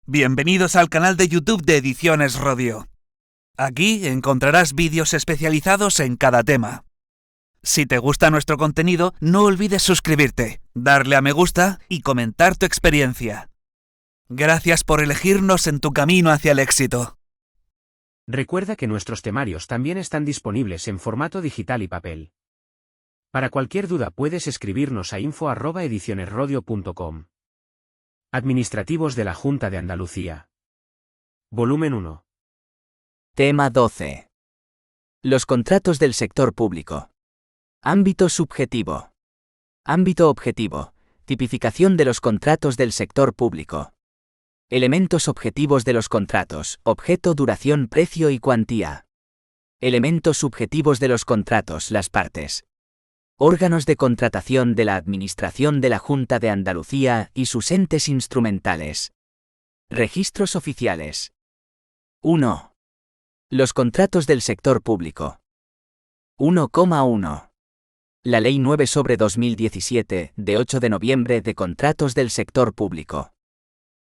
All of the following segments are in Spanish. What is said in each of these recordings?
Bienvenidos al canal de YouTube de Ediciones Rodio. Aquí encontrarás vídeos especializados en cada tema. Si te gusta nuestro contenido, no olvides suscribirte, darle a me gusta y comentar tu experiencia. Gracias por elegirnos en tu camino hacia el éxito. Recuerda que nuestros temarios también están disponibles en formato digital y papel. Para cualquier duda puedes escribirnos a info@edicionesrodio.com. Administrativos de la Junta de Andalucía. Volumen 1. Tema 12. Los contratos del sector público. Ámbito subjetivo. Ámbito objetivo. Tipificación de los contratos del sector público. Elementos objetivos de los contratos: objeto, duración, precio y cuantía. Elementos subjetivos de los contratos: las partes. Órganos de contratación de la Administración de la Junta de Andalucía y sus entes instrumentales. Registros oficiales. 1. Los contratos del sector público. 1,1. La Ley 9/2017, de 8 de noviembre de contratos del sector público.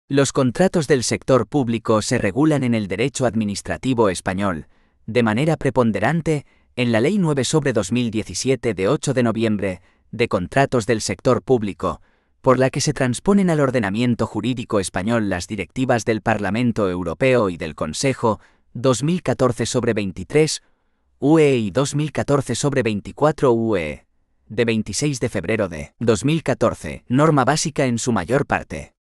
Los contratos del sector público se regulan en el derecho administrativo español, de manera preponderante, en la Ley 9/2017 de 8 de noviembre, de contratos del sector público, por la que se transponen al ordenamiento jurídico español las directivas del Parlamento Europeo y del Consejo 2014/23 UE y 2014/24 UE, de 26 de febrero de 2014, norma básica en su mayor parte.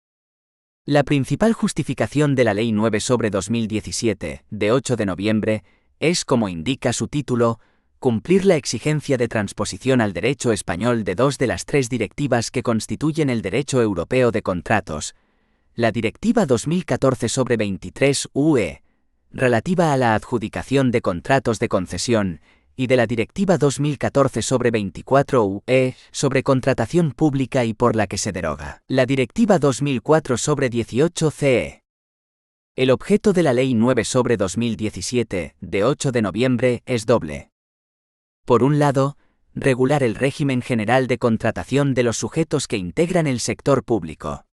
La principal justificación de la Ley 9/2017, de 8 de noviembre, es, como indica su título, cumplir la exigencia de transposición al derecho español de dos de las tres directivas que constituyen el derecho europeo de contratos: la Directiva 2014/23 UE, relativa a la adjudicación de contratos de concesión, y de la Directiva 2014/24 UE, sobre contratación pública y por la que se deroga la Directiva 2004/18 CE. El objeto de la Ley 9/2017, de 8 de noviembre, es doble. Por un lado, regular el régimen general de contratación de los sujetos que integran el sector público.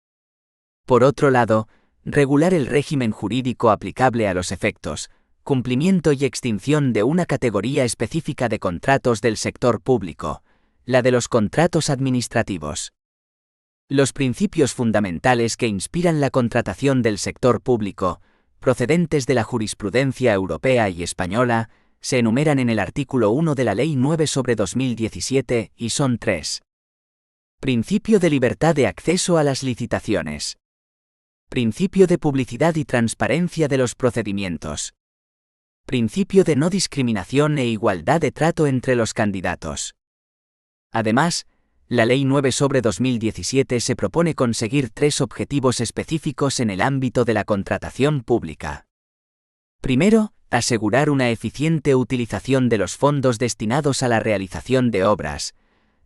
Por otro lado, regular el régimen jurídico aplicable a los efectos, cumplimiento y extinción de una categoría específica de contratos del sector público, la de los contratos administrativos. Los principios fundamentales que inspiran la contratación del sector público, procedentes de la jurisprudencia europea y española, se enumeran en el artículo 1 de la Ley 9/2017 y son tres. Principio de libertad de acceso a las licitaciones. Principio de publicidad y transparencia de los procedimientos. Principio de no discriminación e igualdad de trato entre los candidatos. Además, la Ley 9/2017 se propone conseguir tres objetivos específicos en el ámbito de la contratación pública. Primero, asegurar una eficiente utilización de los fondos destinados a la realización de obras,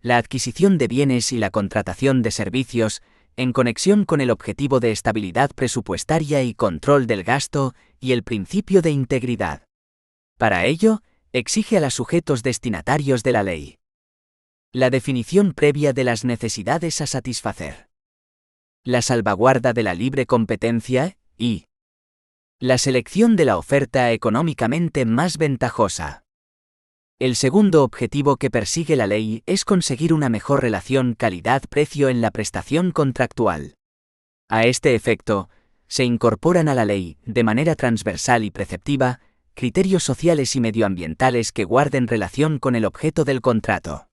la adquisición de bienes y la contratación de servicios, en conexión con el objetivo de estabilidad presupuestaria y control del gasto y el principio de integridad. Para ello, exige a los sujetos destinatarios de la ley la definición previa de las necesidades a satisfacer, la salvaguarda de la libre competencia y la selección de la oferta económicamente más ventajosa. El segundo objetivo que persigue la ley es conseguir una mejor relación calidad-precio en la prestación contractual. A este efecto, se incorporan a la ley, de manera transversal y preceptiva, criterios sociales y medioambientales que guarden relación con el objeto del contrato.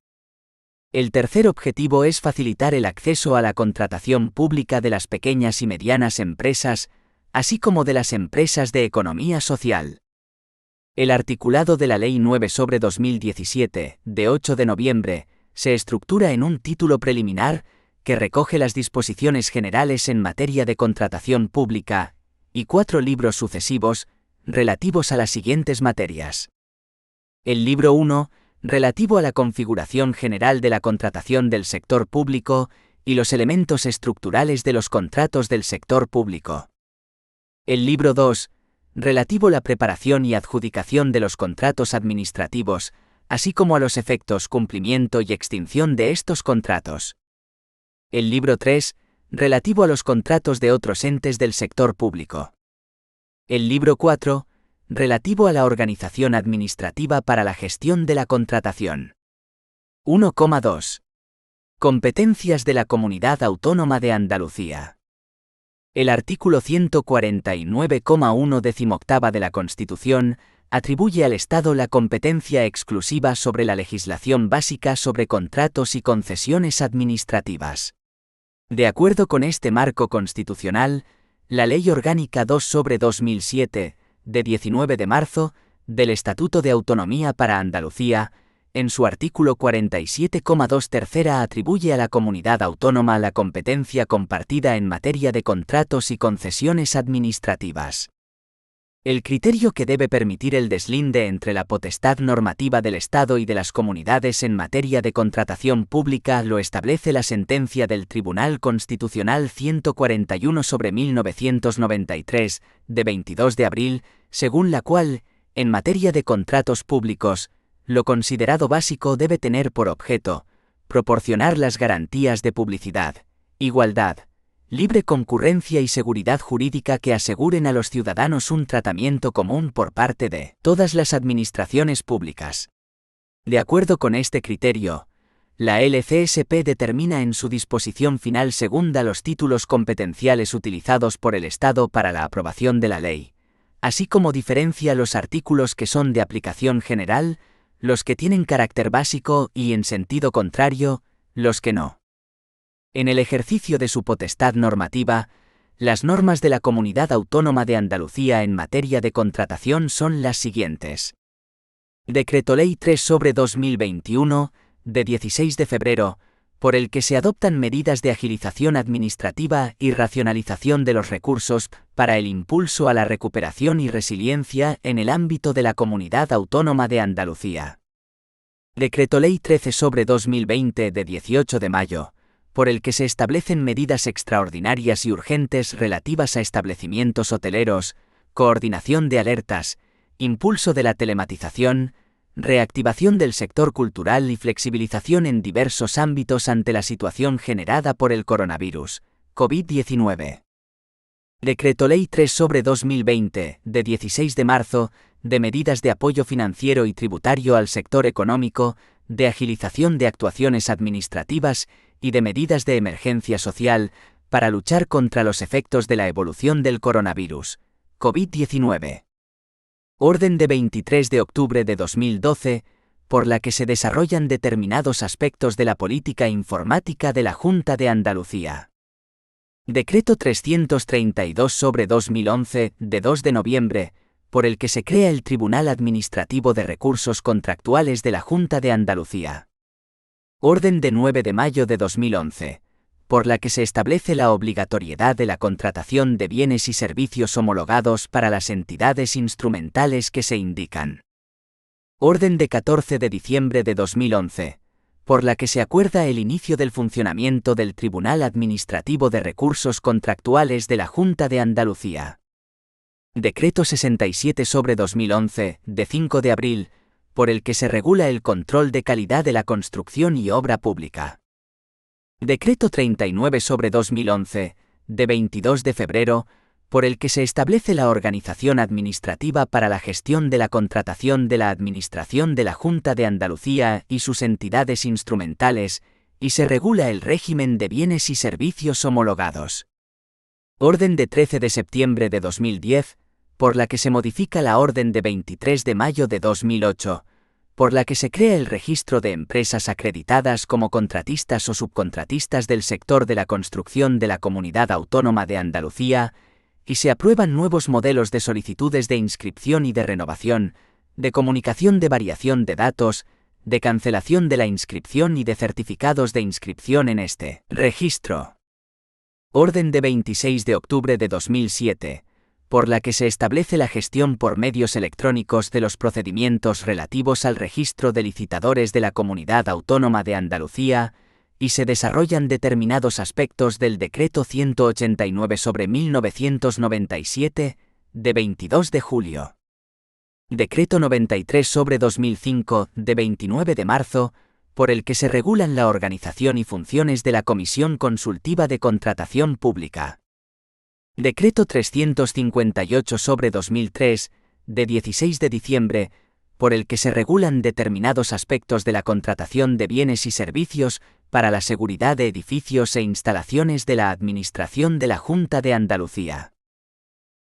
El tercer objetivo es facilitar el acceso a la contratación pública de las pequeñas y medianas empresas, así como de las empresas de economía social. El articulado de la Ley 9/2017, de 8 de noviembre, se estructura en un título preliminar, que recoge las disposiciones generales en materia de contratación pública, y 4 libros sucesivos, relativos a las siguientes materias. El libro 1, relativo a la configuración general de la contratación del sector público y los elementos estructurales de los contratos del sector público. El libro 2, relativo a la preparación y adjudicación de los contratos administrativos, así como a los efectos, cumplimiento y extinción de estos contratos. El libro 3, relativo a los contratos de otros entes del sector público. El libro 4, relativo a la organización administrativa para la gestión de la contratación. 1,2. Competencias de la Comunidad Autónoma de Andalucía. El artículo 149,1 18 de la Constitución atribuye al Estado la competencia exclusiva sobre la legislación básica sobre contratos y concesiones administrativas. De acuerdo con este marco constitucional, la Ley Orgánica 2/2007, de 19 de marzo, del Estatuto de Autonomía para Andalucía, en su artículo 47,2 tercera atribuye a la comunidad autónoma la competencia compartida en materia de contratos y concesiones administrativas. El criterio que debe permitir el deslinde entre la potestad normativa del Estado y de las comunidades en materia de contratación pública lo establece la sentencia del Tribunal Constitucional 141/1993, de 22 de abril, según la cual, en materia de contratos públicos, lo considerado básico debe tener por objeto proporcionar las garantías de publicidad, igualdad, libre concurrencia y seguridad jurídica que aseguren a los ciudadanos un tratamiento común por parte de todas las administraciones públicas. De acuerdo con este criterio, la LCSP determina en su disposición final segunda los títulos competenciales utilizados por el Estado para la aprobación de la ley, así como diferencia los artículos que son de aplicación general, los que tienen carácter básico y, en sentido contrario, los que no. En el ejercicio de su potestad normativa, las normas de la Comunidad Autónoma de Andalucía en materia de contratación son las siguientes. Decreto Ley 3/2021, de 16 de febrero, por el que se adoptan medidas de agilización administrativa y racionalización de los recursos para el impulso a la recuperación y resiliencia en el ámbito de la Comunidad Autónoma de Andalucía. Decreto Ley 13/2020, de 18 de mayo, por el que se establecen medidas extraordinarias y urgentes relativas a establecimientos hoteleros, coordinación de alertas, impulso de la telematización, reactivación del sector cultural y flexibilización en diversos ámbitos ante la situación generada por el coronavirus, COVID-19. Decreto Ley 3/2020, de 16 de marzo, de medidas de apoyo financiero y tributario al sector económico, de agilización de actuaciones administrativas y de medidas de emergencia social para luchar contra los efectos de la evolución del coronavirus, COVID-19. Orden de 23 de octubre de 2012, por la que se desarrollan determinados aspectos de la política informática de la Junta de Andalucía. Decreto 332/2011, de 2 de noviembre, por el que se crea el Tribunal Administrativo de Recursos Contractuales de la Junta de Andalucía. Orden de 9 de mayo de 2011, por la que se establece la obligatoriedad de la contratación de bienes y servicios homologados para las entidades instrumentales que se indican. Orden de 14 de diciembre de 2011, por la que se acuerda el inicio del funcionamiento del Tribunal Administrativo de Recursos Contractuales de la Junta de Andalucía. Decreto 67/2011, de 5 de abril, por el que se regula el control de calidad de la construcción y obra pública. Decreto 39/2011, de 22 de febrero, por el que se establece la organización administrativa para la gestión de la contratación de la Administración de la Junta de Andalucía y sus entidades instrumentales, y se regula el régimen de bienes y servicios homologados. Orden de 13 de septiembre de 2010, por la que se modifica la Orden de 23 de mayo de 2008, por la que se crea el registro de empresas acreditadas como contratistas o subcontratistas del sector de la construcción de la Comunidad Autónoma de Andalucía, y se aprueban nuevos modelos de solicitudes de inscripción y de renovación, de comunicación de variación de datos, de cancelación de la inscripción y de certificados de inscripción en este registro. Orden de 26 de octubre de 2007, por la que se establece la gestión por medios electrónicos de los procedimientos relativos al registro de licitadores de la Comunidad Autónoma de Andalucía, y se desarrollan determinados aspectos del Decreto 189/1997, de 22 de julio. Decreto 93/2005, de 29 de marzo, por el que se regulan la organización y funciones de la Comisión Consultiva de Contratación Pública. Decreto 358/2003, de 16 de diciembre, por el que se regulan determinados aspectos de la contratación de bienes y servicios para la seguridad de edificios e instalaciones de la Administración de la Junta de Andalucía.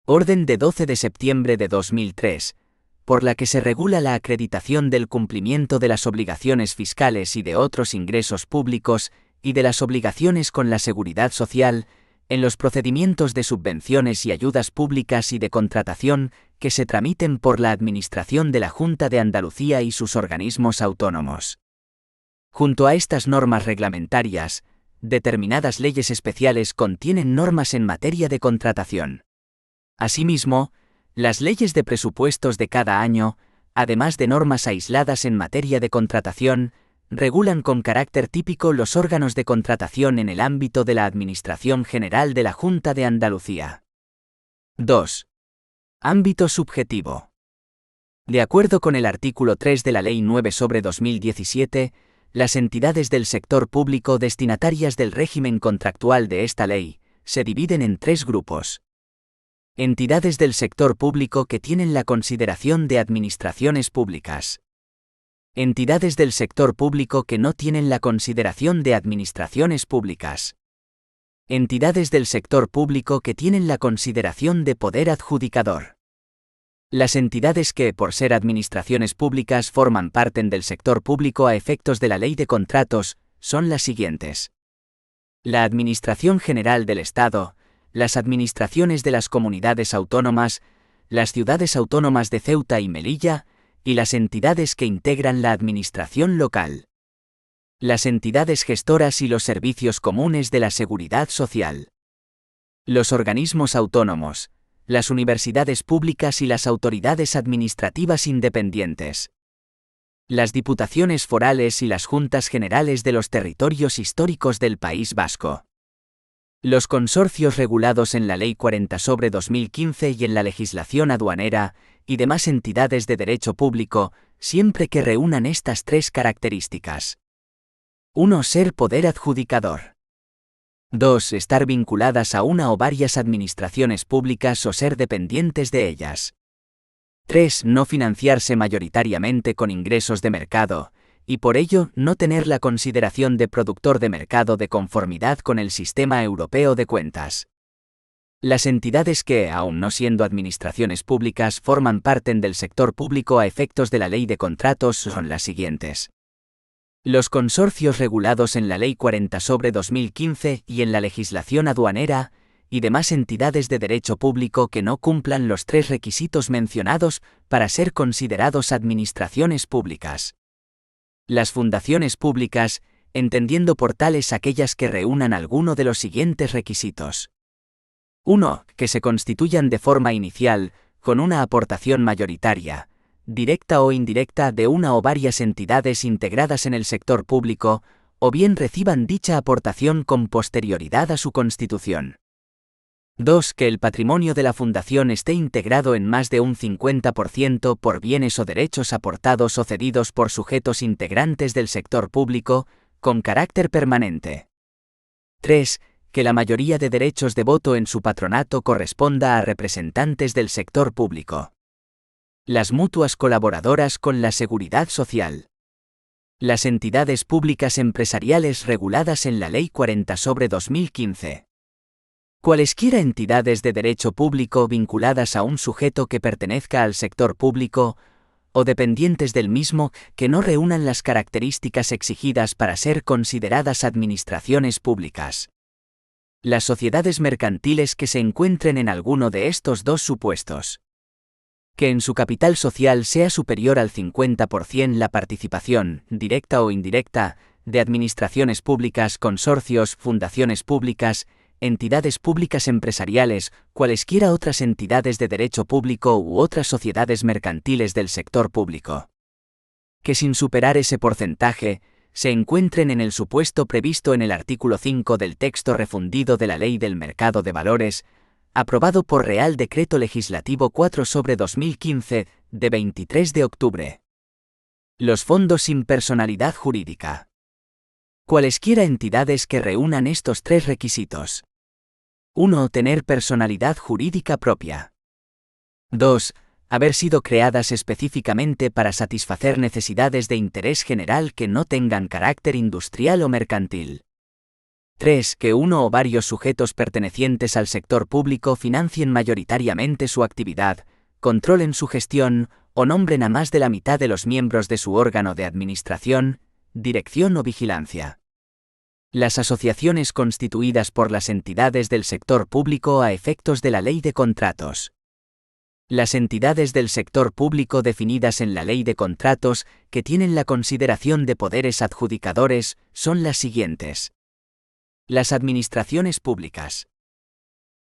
Orden de 12 de septiembre de 2003, por la que se regula la acreditación del cumplimiento de las obligaciones fiscales y de otros ingresos públicos y de las obligaciones con la seguridad social en los procedimientos de subvenciones y ayudas públicas y de contratación que se tramiten por la Administración de la Junta de Andalucía y sus organismos autónomos. Junto a estas normas reglamentarias, determinadas leyes especiales contienen normas en materia de contratación. Asimismo, las leyes de presupuestos de cada año, además de normas aisladas en materia de contratación, regulan con carácter típico los órganos de contratación en el ámbito de la Administración General de la Junta de Andalucía. 2. Ámbito subjetivo. De acuerdo con el artículo 3 de la Ley 9/2017, las entidades del sector público destinatarias del régimen contractual de esta ley se dividen en 3 grupos. Entidades del sector público que tienen la consideración de administraciones públicas. Entidades del sector público que no tienen la consideración de administraciones públicas. Entidades del sector público que tienen la consideración de poder adjudicador. Las entidades que, por ser administraciones públicas, forman parte del sector público a efectos de la Ley de Contratos, son las siguientes: la Administración General del Estado, las administraciones de las comunidades autónomas, las ciudades autónomas de Ceuta y Melilla, y las entidades que integran la administración local. Las entidades gestoras y los servicios comunes de la seguridad social. Los organismos autónomos, las universidades públicas y las autoridades administrativas independientes. Las diputaciones forales y las juntas generales de los territorios históricos del País Vasco. Los consorcios regulados en la Ley 40/2015 y en la legislación aduanera, y demás entidades de derecho público, siempre que reúnan estas 3 características. 1. Ser poder adjudicador. 2. Estar vinculadas a una o varias administraciones públicas o ser dependientes de ellas. 3. No financiarse mayoritariamente con ingresos de mercado, y por ello no tener la consideración de productor de mercado de conformidad con el Sistema Europeo de Cuentas. Las entidades que, aun no siendo administraciones públicas, forman parte del sector público a efectos de la Ley de Contratos son las siguientes. Los consorcios regulados en la Ley 40/2015 y en la legislación aduanera, y demás entidades de derecho público que no cumplan los 3 requisitos mencionados para ser considerados administraciones públicas. Las fundaciones públicas, entendiendo por tales aquellas que reúnan alguno de los siguientes requisitos. 1. Que se constituyan de forma inicial, con una aportación mayoritaria, directa o indirecta de una o varias entidades integradas en el sector público, o bien reciban dicha aportación con posterioridad a su constitución. 2. Que el patrimonio de la fundación esté integrado en más de un 50% por bienes o derechos aportados o cedidos por sujetos integrantes del sector público, con carácter permanente. 3. Que la mayoría de derechos de voto en su patronato corresponda a representantes del sector público. Las mutuas colaboradoras con la seguridad social. Las entidades públicas empresariales reguladas en la Ley 40/2015. Cualesquiera entidades de derecho público vinculadas a un sujeto que pertenezca al sector público, o dependientes del mismo que no reúnan las características exigidas para ser consideradas administraciones públicas. Las sociedades mercantiles que se encuentren en alguno de estos 2 supuestos. Que en su capital social sea superior al 50% la participación, directa o indirecta, de administraciones públicas, consorcios, fundaciones públicas, entidades públicas empresariales, cualesquiera otras entidades de derecho público u otras sociedades mercantiles del sector público. Que sin superar ese porcentaje, se encuentren en el supuesto previsto en el artículo 5 del texto refundido de la Ley del Mercado de Valores, aprobado por Real Decreto Legislativo 4/2015, de 23 de octubre. Los fondos sin personalidad jurídica. Cualesquiera entidades que reúnan estos tres requisitos. 1. Tener personalidad jurídica propia. 2. Haber sido creadas específicamente para satisfacer necesidades de interés general que no tengan carácter industrial o mercantil. 3. Que uno o varios sujetos pertenecientes al sector público financien mayoritariamente su actividad, controlen su gestión, o nombren a más de la mitad de los miembros de su órgano de administración, dirección o vigilancia. Las asociaciones constituidas por las entidades del sector público a efectos de la Ley de Contratos. Las entidades del sector público definidas en la Ley de Contratos que tienen la consideración de poderes adjudicadores son las siguientes. Las administraciones públicas.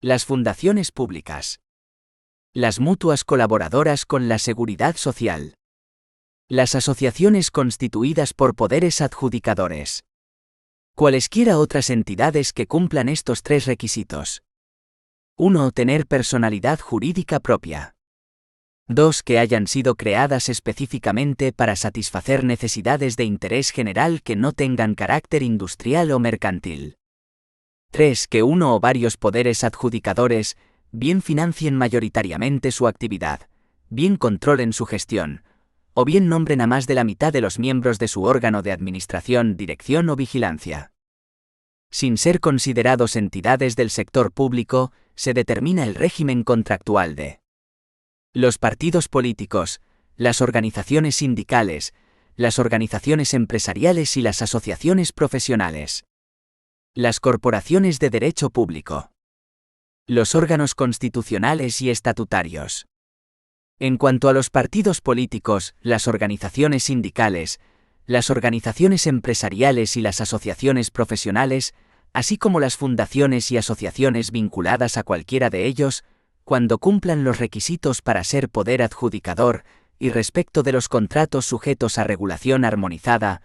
Las fundaciones públicas. Las mutuas colaboradoras con la Seguridad Social. Las asociaciones constituidas por poderes adjudicadores. Cualesquiera otras entidades que cumplan estos tres requisitos. 1. Tener personalidad jurídica propia. 2. Que hayan sido creadas específicamente para satisfacer necesidades de interés general que no tengan carácter industrial o mercantil. 3. Que uno o varios poderes adjudicadores bien financien mayoritariamente su actividad, bien controlen su gestión, o bien nombren a más de la mitad de los miembros de su órgano de administración, dirección o vigilancia. Sin ser considerados entidades del sector público, se determina el régimen contractual de los partidos políticos, las organizaciones sindicales, las organizaciones empresariales y las asociaciones profesionales. Las corporaciones de derecho público. Los órganos constitucionales y estatutarios. En cuanto a los partidos políticos, las organizaciones sindicales, las organizaciones empresariales y las asociaciones profesionales, así como las fundaciones y asociaciones vinculadas a cualquiera de ellos, cuando cumplan los requisitos para ser poder adjudicador, y respecto de los contratos sujetos a regulación armonizada,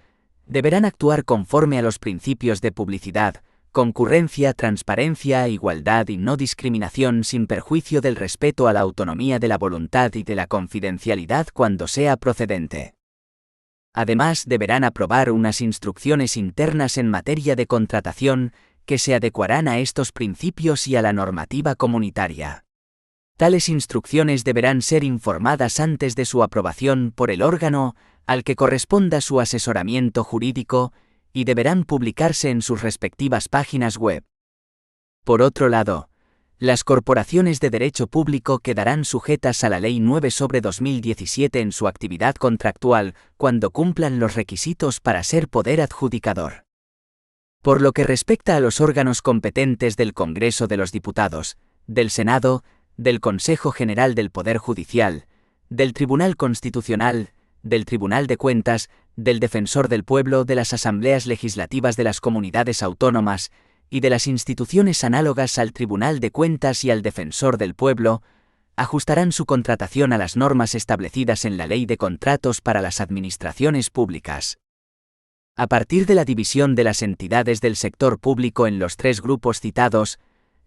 deberán actuar conforme a los principios de publicidad, concurrencia, transparencia, igualdad y no discriminación sin perjuicio del respeto a la autonomía de la voluntad y de la confidencialidad cuando sea procedente. Además, deberán aprobar unas instrucciones internas en materia de contratación que se adecuarán a estos principios y a la normativa comunitaria. Tales instrucciones deberán ser informadas antes de su aprobación por el órgano al que corresponda su asesoramiento jurídico y deberán publicarse en sus respectivas páginas web. Por otro lado, las corporaciones de derecho público quedarán sujetas a la Ley 9/2017 en su actividad contractual cuando cumplan los requisitos para ser poder adjudicador. Por lo que respecta a los órganos competentes del Congreso de los Diputados, del Senado, del Consejo General del Poder Judicial, del Tribunal Constitucional, del Tribunal de Cuentas, del Defensor del Pueblo, de las Asambleas Legislativas de las Comunidades Autónomas y de las instituciones análogas al Tribunal de Cuentas y al Defensor del Pueblo, ajustarán su contratación a las normas establecidas en la Ley de Contratos para las administraciones públicas. A partir de la división de las entidades del sector público en los tres grupos citados,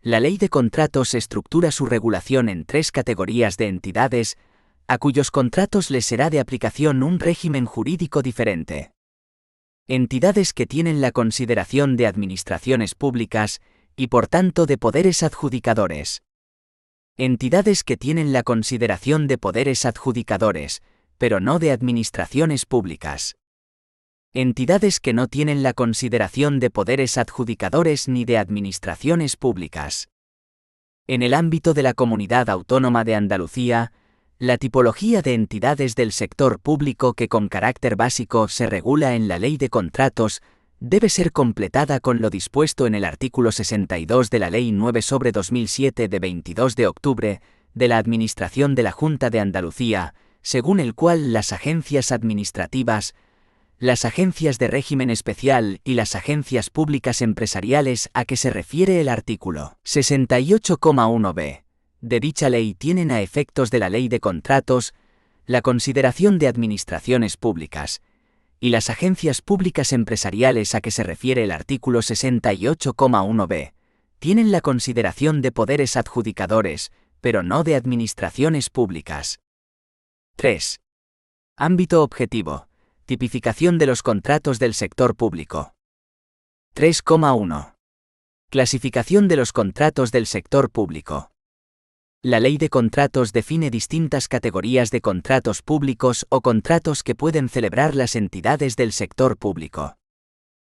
la Ley de Contratos estructura su regulación en tres categorías de entidades, a cuyos contratos les será de aplicación un régimen jurídico diferente. Entidades que tienen la consideración de administraciones públicas y por tanto de poderes adjudicadores. Entidades que tienen la consideración de poderes adjudicadores, pero no de administraciones públicas. Entidades que no tienen la consideración de poderes adjudicadores ni de administraciones públicas. En el ámbito de la Comunidad Autónoma de Andalucía, la tipología de entidades del sector público que con carácter básico se regula en la Ley de Contratos debe ser completada con lo dispuesto en el artículo 62 de la Ley 9/2007 de 22 de octubre de la Administración de la Junta de Andalucía, según el cual las agencias administrativas, las agencias de régimen especial y las agencias públicas empresariales a que se refiere el artículo 68,1b de dicha ley tienen a efectos de la Ley de Contratos la consideración de administraciones públicas, y las agencias públicas empresariales a que se refiere el artículo 68,1b tienen la consideración de poderes adjudicadores, pero no de administraciones públicas. 3. Ámbito objetivo. Tipificación de los contratos del sector público. 3,1. Clasificación de los contratos del sector público. La Ley de Contratos define distintas categorías de contratos públicos o contratos que pueden celebrar las entidades del sector público.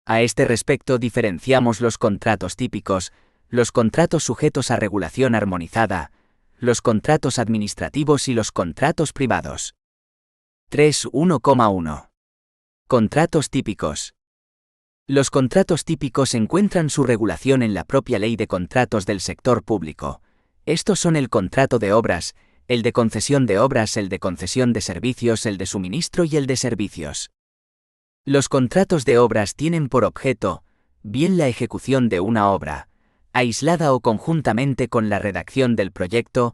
A este respecto diferenciamos los contratos típicos, los contratos sujetos a regulación armonizada, los contratos administrativos y los contratos privados. 3.1,1. Contratos típicos. Los contratos típicos encuentran su regulación en la propia Ley de Contratos del sector público. Estos son el contrato de obras, el de concesión de obras, el de concesión de servicios, el de suministro y el de servicios. Los contratos de obras tienen por objeto, bien la ejecución de una obra, aislada o conjuntamente con la redacción del proyecto,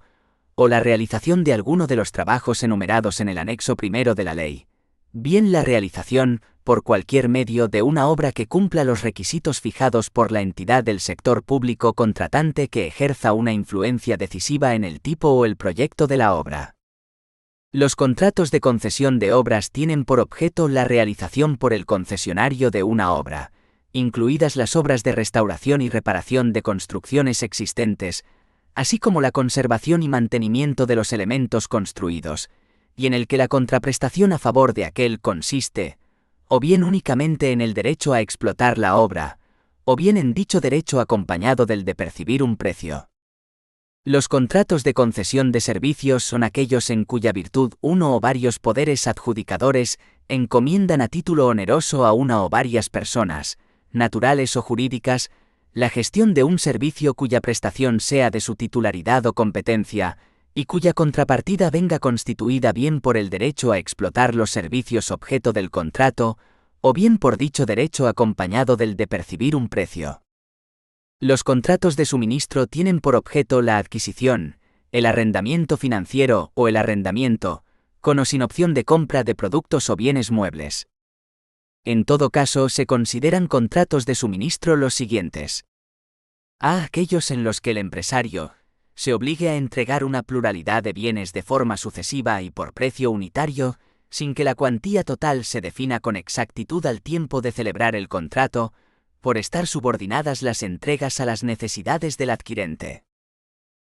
o la realización de alguno de los trabajos enumerados en el anexo primero de la ley, bien la realización, por cualquier medio, de una obra que cumpla los requisitos fijados por la entidad del sector público contratante que ejerza una influencia decisiva en el tipo o el proyecto de la obra. Los contratos de concesión de obras tienen por objeto la realización por el concesionario de una obra, incluidas las obras de restauración y reparación de construcciones existentes, así como la conservación y mantenimiento de los elementos construidos, y en el que la contraprestación a favor de aquel consiste, o bien únicamente en el derecho a explotar la obra, o bien en dicho derecho acompañado del de percibir un precio. Los contratos de concesión de servicios son aquellos en cuya virtud uno o varios poderes adjudicadores encomiendan a título oneroso a una o varias personas, naturales o jurídicas, la gestión de un servicio cuya prestación sea de su titularidad o competencia, y cuya contrapartida venga constituida bien por el derecho a explotar los servicios objeto del contrato, o bien por dicho derecho acompañado del de percibir un precio. Los contratos de suministro tienen por objeto la adquisición, el arrendamiento financiero o el arrendamiento, con o sin opción de compra de productos o bienes muebles. En todo caso, se consideran contratos de suministro los siguientes: a. Aquellos en los que el empresario se obligue a entregar una pluralidad de bienes de forma sucesiva y por precio unitario, sin que la cuantía total se defina con exactitud al tiempo de celebrar el contrato, por estar subordinadas las entregas a las necesidades del adquirente.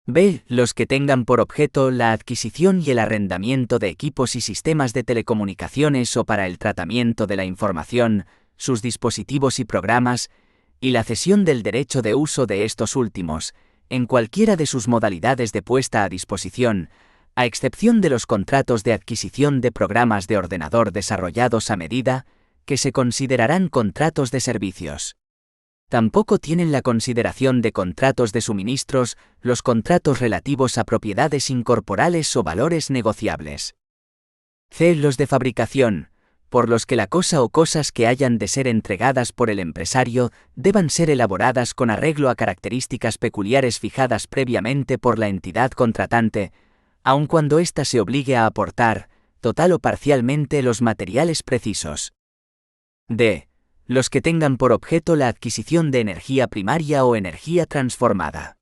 b. Los que tengan por objeto la adquisición y el arrendamiento de equipos y sistemas de telecomunicaciones o para el tratamiento de la información, sus dispositivos y programas, y la cesión del derecho de uso de estos últimos, en cualquiera de sus modalidades de puesta a disposición, a excepción de los contratos de adquisición de programas de ordenador desarrollados a medida, que se considerarán contratos de servicios. Tampoco tienen la consideración de contratos de suministros los contratos relativos a propiedades incorporales o valores negociables. c. Los de fabricación, por los que la cosa o cosas que hayan de ser entregadas por el empresario deban ser elaboradas con arreglo a características peculiares fijadas previamente por la entidad contratante, aun cuando ésta se obligue a aportar, total o parcialmente, los materiales precisos. d. Los que tengan por objeto la adquisición de energía primaria o energía transformada.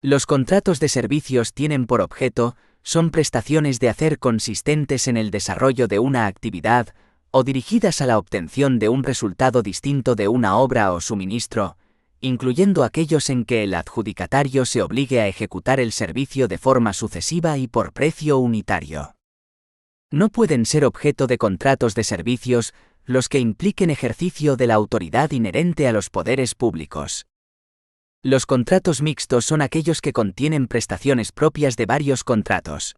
Los contratos de servicios tienen por objeto, son prestaciones de hacer consistentes en el desarrollo de una actividad, o dirigidas a la obtención de un resultado distinto de una obra o suministro, incluyendo aquellos en que el adjudicatario se obligue a ejecutar el servicio de forma sucesiva y por precio unitario. No pueden ser objeto de contratos de servicios los que impliquen ejercicio de la autoridad inherente a los poderes públicos. Los contratos mixtos son aquellos que contienen prestaciones propias de varios contratos.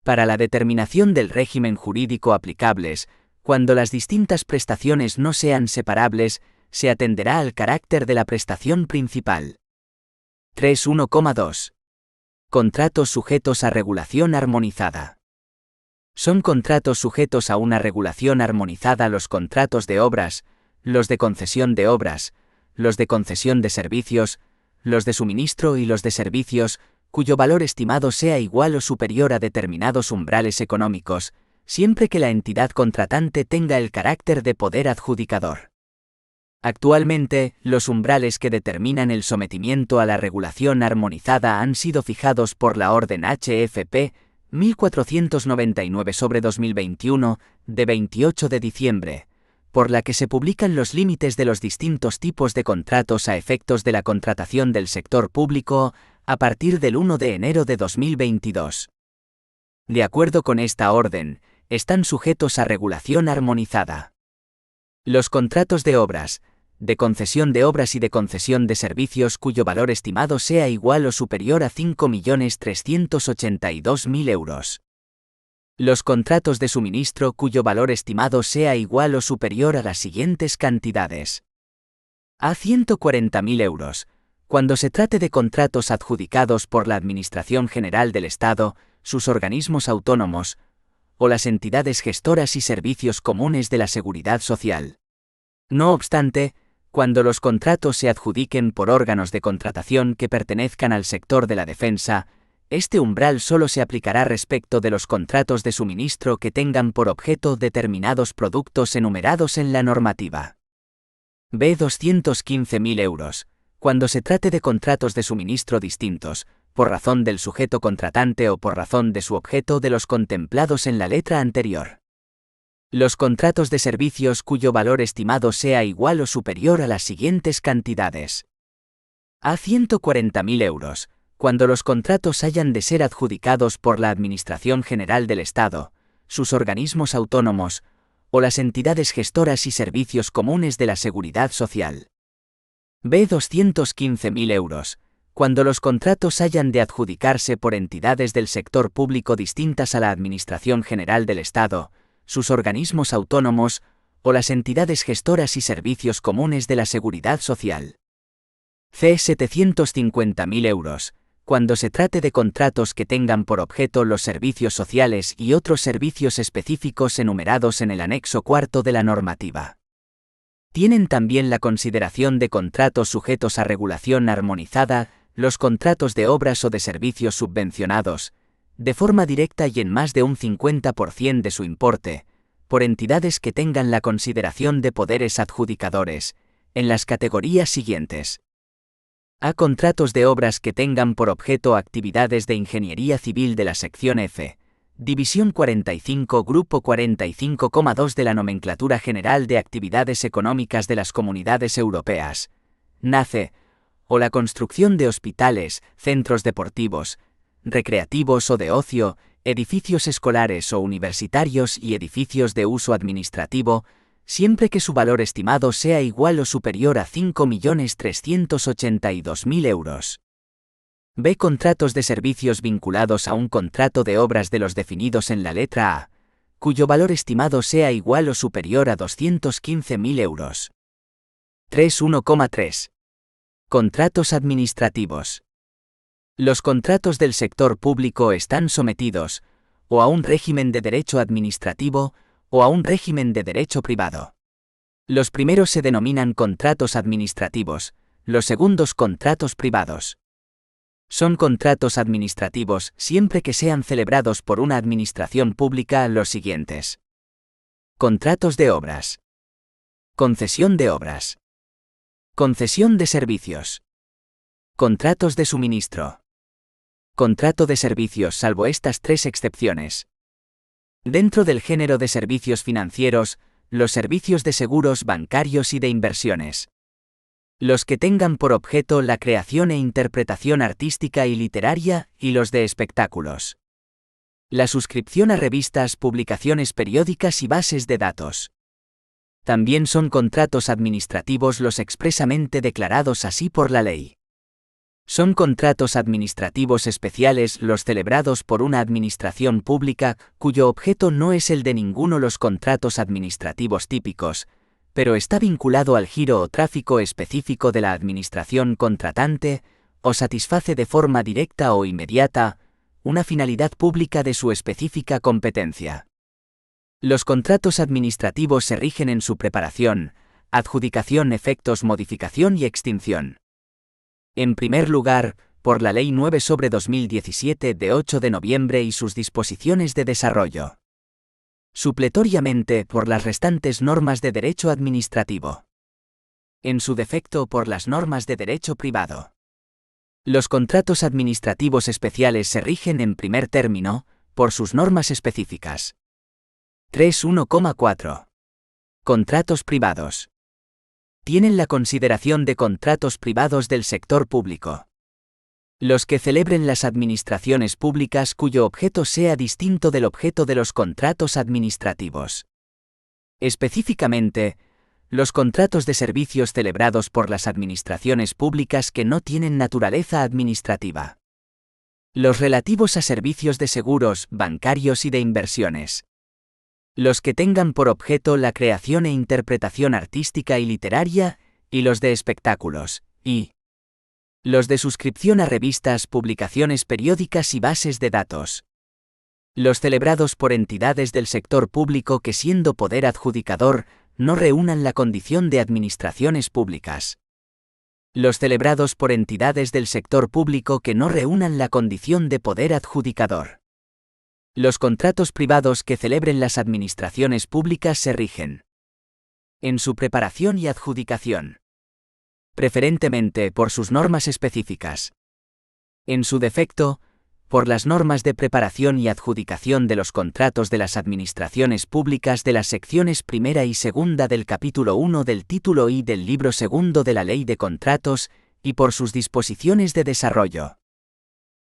Para la determinación del régimen jurídico aplicables, cuando las distintas prestaciones no sean separables, se atenderá al carácter de la prestación principal. 3.1,2. Contratos sujetos a regulación armonizada. Son contratos sujetos a una regulación armonizada los contratos de obras, los de concesión de obras, los de concesión de servicios, los de suministro y los de servicios, cuyo valor estimado sea igual o superior a determinados umbrales económicos, siempre que la entidad contratante tenga el carácter de poder adjudicador. Actualmente, los umbrales que determinan el sometimiento a la regulación armonizada han sido fijados por la Orden HFP 1499/2021, de 28 de diciembre, por la que se publican los límites de los distintos tipos de contratos a efectos de la contratación del sector público a partir del 1 de enero de 2022. De acuerdo con esta orden, están sujetos a regulación armonizada. Los contratos de obras, de concesión de obras y de concesión de servicios cuyo valor estimado sea igual o superior a 5.382.000 euros. Los contratos de suministro cuyo valor estimado sea igual o superior a las siguientes cantidades. A 140.000 euros, cuando se trate de contratos adjudicados por la Administración General del Estado, sus organismos autónomos, o las entidades gestoras y servicios comunes de la Seguridad Social. No obstante, cuando los contratos se adjudiquen por órganos de contratación que pertenezcan al sector de la defensa, este umbral solo se aplicará respecto de los contratos de suministro que tengan por objeto determinados productos enumerados en la normativa. B. 215.000 euros, cuando se trate de contratos de suministro distintos, por razón del sujeto contratante o por razón de su objeto de los contemplados en la letra anterior. Los contratos de servicios cuyo valor estimado sea igual o superior a las siguientes cantidades. A 140.000 euros, cuando los contratos hayan de ser adjudicados por la Administración General del Estado, sus organismos autónomos, o las entidades gestoras y servicios comunes de la Seguridad Social. B. 215.000 euros, cuando los contratos hayan de adjudicarse por entidades del sector público distintas a la Administración General del Estado, sus organismos autónomos, o las entidades gestoras y servicios comunes de la Seguridad Social. C. 750.000 euros, cuando se trate de contratos que tengan por objeto los servicios sociales y otros servicios específicos enumerados en el anexo cuarto de la normativa. Tienen también la consideración de contratos sujetos a regulación armonizada, los contratos de obras o de servicios subvencionados, de forma directa y en más de un 50% de su importe, por entidades que tengan la consideración de poderes adjudicadores, en las categorías siguientes. A. Contratos de obras que tengan por objeto actividades de ingeniería civil de la sección F, División 45, Grupo 45,2 de la Nomenclatura General de Actividades Económicas de las Comunidades Europeas, NACE, o la construcción de hospitales, centros deportivos, recreativos o de ocio, edificios escolares o universitarios y edificios de uso administrativo, siempre que su valor estimado sea igual o superior a 5.382.000 euros. B. Contratos de servicios vinculados a un contrato de obras de los definidos en la letra A, cuyo valor estimado sea igual o superior a 215.000 euros. 3.1,3. Contratos administrativos. Los contratos del sector público están sometidos, o a un régimen de derecho administrativo, o a un régimen de derecho privado. Los primeros se denominan contratos administrativos, los segundos contratos privados. Son contratos administrativos siempre que sean celebrados por una administración pública los siguientes. Contratos de obras. Concesión de obras. Concesión de servicios. Contratos de suministro. Contrato de servicios salvo estas tres excepciones. Dentro del género de servicios financieros, los servicios de seguros bancarios y de inversiones. Los que tengan por objeto la creación e interpretación artística y literaria, y los de espectáculos. La suscripción a revistas, publicaciones periódicas y bases de datos. También son contratos administrativos los expresamente declarados así por la ley. Son contratos administrativos especiales los celebrados por una administración pública cuyo objeto no es el de ninguno los contratos administrativos típicos, pero está vinculado al giro o tráfico específico de la administración contratante, o satisface de forma directa o inmediata una finalidad pública de su específica competencia. Los contratos administrativos se rigen en su preparación, adjudicación, efectos, modificación y extinción. En primer lugar, por la Ley 9/2017 de 8 de noviembre y sus disposiciones de desarrollo. Supletoriamente, por las restantes normas de derecho administrativo. En su defecto, por las normas de derecho privado. Los contratos administrativos especiales se rigen en primer término, por sus normas específicas. 3.1.4. Contratos privados. Tienen la consideración de contratos privados del sector público. Los que celebren las administraciones públicas cuyo objeto sea distinto del objeto de los contratos administrativos. Específicamente, los contratos de servicios celebrados por las administraciones públicas que no tienen naturaleza administrativa. Los relativos a servicios de seguros, bancarios y de inversiones. Los que tengan por objeto la creación e interpretación artística y literaria, y los de espectáculos, y los de suscripción a revistas, publicaciones periódicas y bases de datos. Los celebrados por entidades del sector público que siendo poder adjudicador, no reúnan la condición de administraciones públicas. Los celebrados por entidades del sector público que no reúnan la condición de poder adjudicador. Los contratos privados que celebren las administraciones públicas se rigen en su preparación y adjudicación, preferentemente por sus normas específicas. En su defecto, por las normas de preparación y adjudicación de los contratos de las administraciones públicas de las secciones primera y segunda del capítulo 1 del título I del libro segundo de la Ley de Contratos, y por sus disposiciones de desarrollo.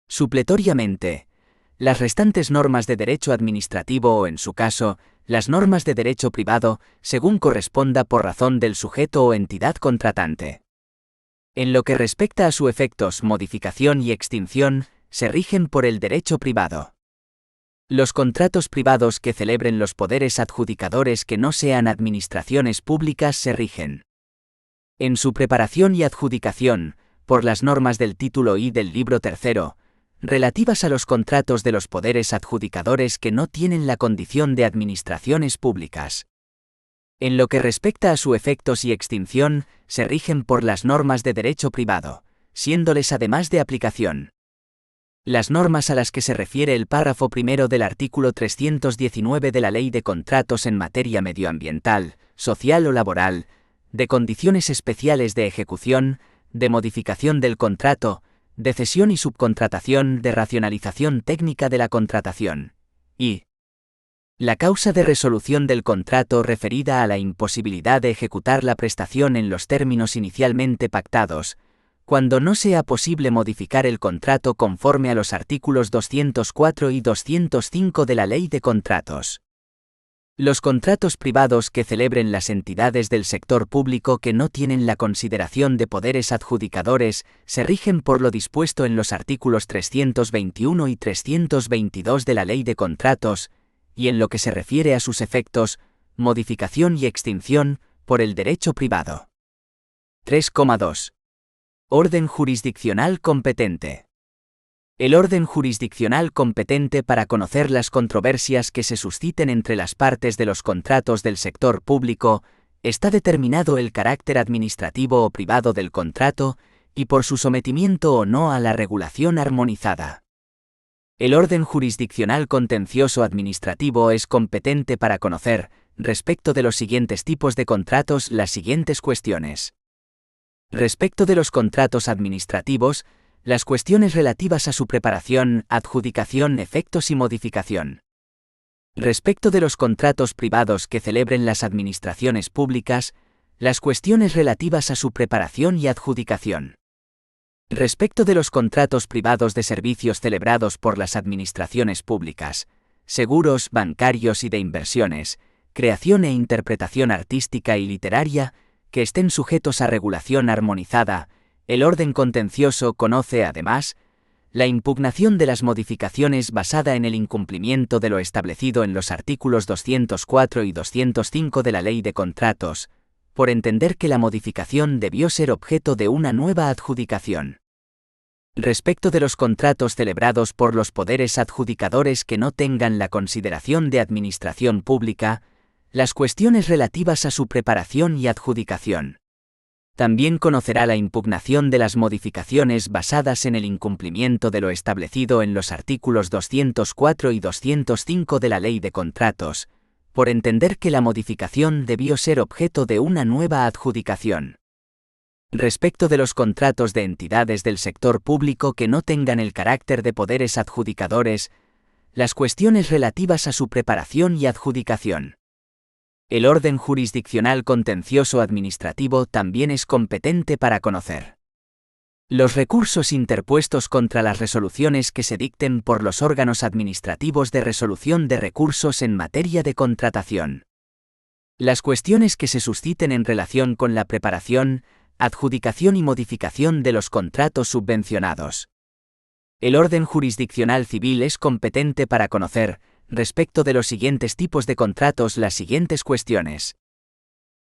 Supletoriamente, las restantes normas de derecho administrativo o, en su caso, las normas de derecho privado, según corresponda por razón del sujeto o entidad contratante. En lo que respecta a su efectos, modificación y extinción, se rigen por el derecho privado. Los contratos privados que celebren los poderes adjudicadores que no sean administraciones públicas se rigen en su preparación y adjudicación, por las normas del título I del libro tercero, relativas a los contratos de los poderes adjudicadores que no tienen la condición de administraciones públicas. En lo que respecta a su efectos y extinción, se rigen por las normas de derecho privado, siéndoles además de aplicación las normas a las que se refiere el párrafo primero del artículo 319 de la Ley de Contratos en materia medioambiental, social o laboral, de condiciones especiales de ejecución, de modificación del contrato, de cesión y subcontratación, de racionalización técnica de la contratación, y la causa de resolución del contrato referida a la imposibilidad de ejecutar la prestación en los términos inicialmente pactados, cuando no sea posible modificar el contrato conforme a los artículos 204 y 205 de la Ley de Contratos. Los contratos privados que celebren las entidades del sector público que no tienen la consideración de poderes adjudicadores se rigen por lo dispuesto en los artículos 321 y 322 de la Ley de Contratos, y en lo que se refiere a sus efectos, modificación y extinción, por el derecho privado. 3.2. Orden jurisdiccional competente. El orden jurisdiccional competente para conocer las controversias que se susciten entre las partes de los contratos del sector público, está determinado el carácter administrativo o privado del contrato, y por su sometimiento o no a la regulación armonizada. El orden jurisdiccional contencioso administrativo es competente para conocer, respecto de los siguientes tipos de contratos, las siguientes cuestiones. Respecto de los contratos administrativos, las cuestiones relativas a su preparación, adjudicación, efectos y modificación. Respecto de los contratos privados que celebren las administraciones públicas, las cuestiones relativas a su preparación y adjudicación. Respecto de los contratos privados de servicios celebrados por las administraciones públicas, seguros, bancarios y de inversiones, creación e interpretación artística y literaria, que estén sujetos a regulación armonizada, el orden contencioso conoce, además, la impugnación de las modificaciones basada en el incumplimiento de lo establecido en los artículos 204 y 205 de la Ley de Contratos, por entender que la modificación debió ser objeto de una nueva adjudicación. Respecto de los contratos celebrados por los poderes adjudicadores que no tengan la consideración de administración pública, las cuestiones relativas a su preparación y adjudicación. También conocerá la impugnación de las modificaciones basadas en el incumplimiento de lo establecido en los artículos 204 y 205 de la Ley de Contratos, por entender que la modificación debió ser objeto de una nueva adjudicación. Respecto de los contratos de entidades del sector público que no tengan el carácter de poderes adjudicadores, las cuestiones relativas a su preparación y adjudicación. El orden jurisdiccional contencioso administrativo también es competente para conocer los recursos interpuestos contra las resoluciones que se dicten por los órganos administrativos de resolución de recursos en materia de contratación. Las cuestiones que se susciten en relación con la preparación, adjudicación y modificación de los contratos subvencionados. El orden jurisdiccional civil es competente para conocer, respecto de los siguientes tipos de contratos, las siguientes cuestiones.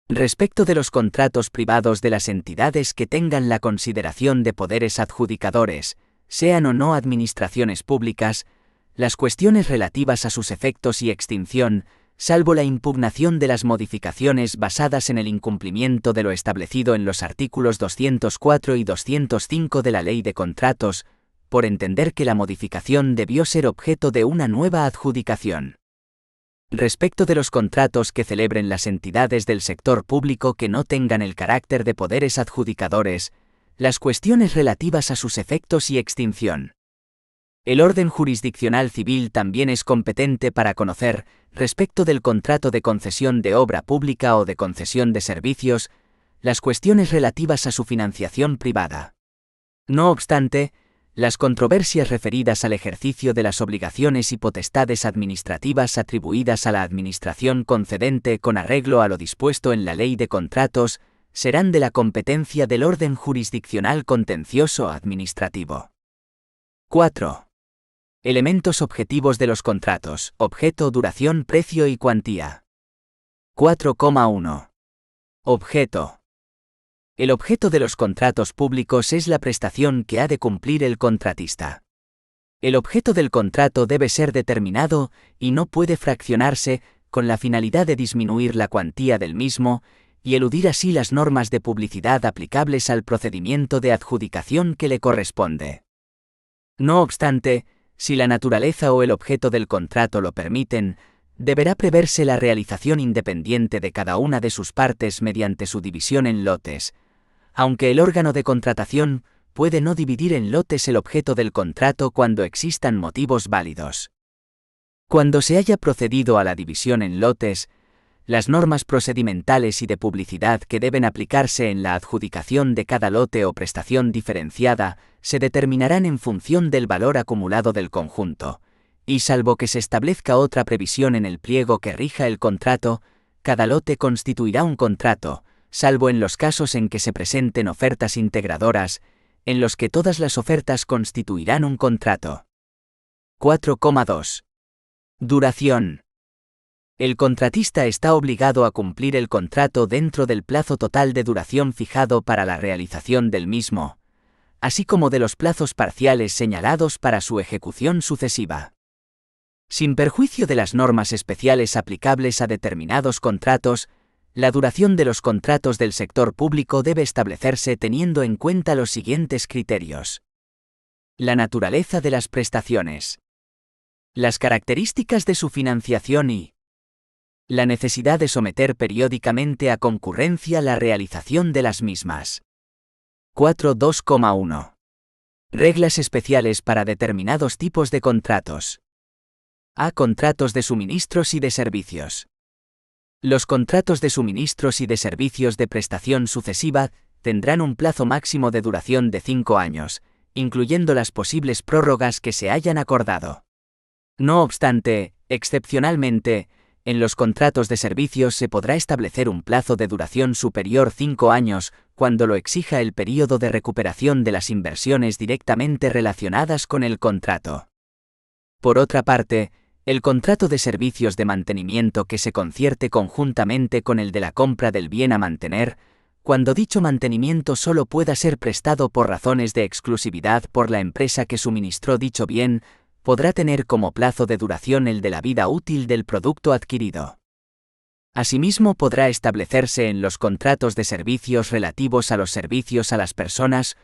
Respecto de los contratos privados de las entidades que tengan la consideración de poderes adjudicadores, sean o no administraciones públicas, las cuestiones relativas a sus efectos y extinción, salvo la impugnación de las modificaciones basadas en el incumplimiento de lo establecido en los artículos 204 y 205 de la Ley de Contratos, por entender que la modificación debió ser objeto de una nueva adjudicación. Respecto de los contratos que celebren las entidades del sector público que no tengan el carácter de poderes adjudicadores, las cuestiones relativas a sus efectos y extinción. El orden jurisdiccional civil también es competente para conocer, respecto del contrato de concesión de obra pública o de concesión de servicios, las cuestiones relativas a su financiación privada. No obstante, las controversias referidas al ejercicio de las obligaciones y potestades administrativas atribuidas a la administración concedente con arreglo a lo dispuesto en la Ley de Contratos, serán de la competencia del orden jurisdiccional contencioso administrativo. 4. Elementos objetivos de los contratos: objeto, duración, precio y cuantía. 4,1. Objeto. El objeto de los contratos públicos es la prestación que ha de cumplir el contratista. El objeto del contrato debe ser determinado y no puede fraccionarse, con la finalidad de disminuir la cuantía del mismo y eludir así las normas de publicidad aplicables al procedimiento de adjudicación que le corresponde. No obstante, si la naturaleza o el objeto del contrato lo permiten, deberá preverse la realización independiente de cada una de sus partes mediante su división en lotes, aunque el órgano de contratación puede no dividir en lotes el objeto del contrato cuando existan motivos válidos. Cuando se haya procedido a la división en lotes, las normas procedimentales y de publicidad que deben aplicarse en la adjudicación de cada lote o prestación diferenciada se determinarán en función del valor acumulado del conjunto, y salvo que se establezca otra previsión en el pliego que rija el contrato, cada lote constituirá un contrato, salvo en los casos en que se presenten ofertas integradoras, en los que todas las ofertas constituirán un contrato. 4,2. Duración. El contratista está obligado a cumplir el contrato dentro del plazo total de duración fijado para la realización del mismo, así como de los plazos parciales señalados para su ejecución sucesiva. Sin perjuicio de las normas especiales aplicables a determinados contratos, la duración de los contratos del sector público debe establecerse teniendo en cuenta los siguientes criterios: la naturaleza de las prestaciones, las características de su financiación y la necesidad de someter periódicamente a concurrencia la realización de las mismas. 4.2,1. Reglas especiales para determinados tipos de contratos. A. Contratos de suministros y de servicios. Los contratos de suministros y de servicios de prestación sucesiva tendrán un plazo máximo de duración de 5 años, incluyendo las posibles prórrogas que se hayan acordado. No obstante, excepcionalmente, en los contratos de servicios se podrá establecer un plazo de duración superior 5 años, cuando lo exija el período de recuperación de las inversiones directamente relacionadas con el contrato. Por otra parte, el contrato de servicios de mantenimiento que se concierte conjuntamente con el de la compra del bien a mantener, cuando dicho mantenimiento solo pueda ser prestado por razones de exclusividad por la empresa que suministró dicho bien, podrá tener como plazo de duración el de la vida útil del producto adquirido. Asimismo, podrá establecerse en los contratos de servicios relativos a los servicios a las personas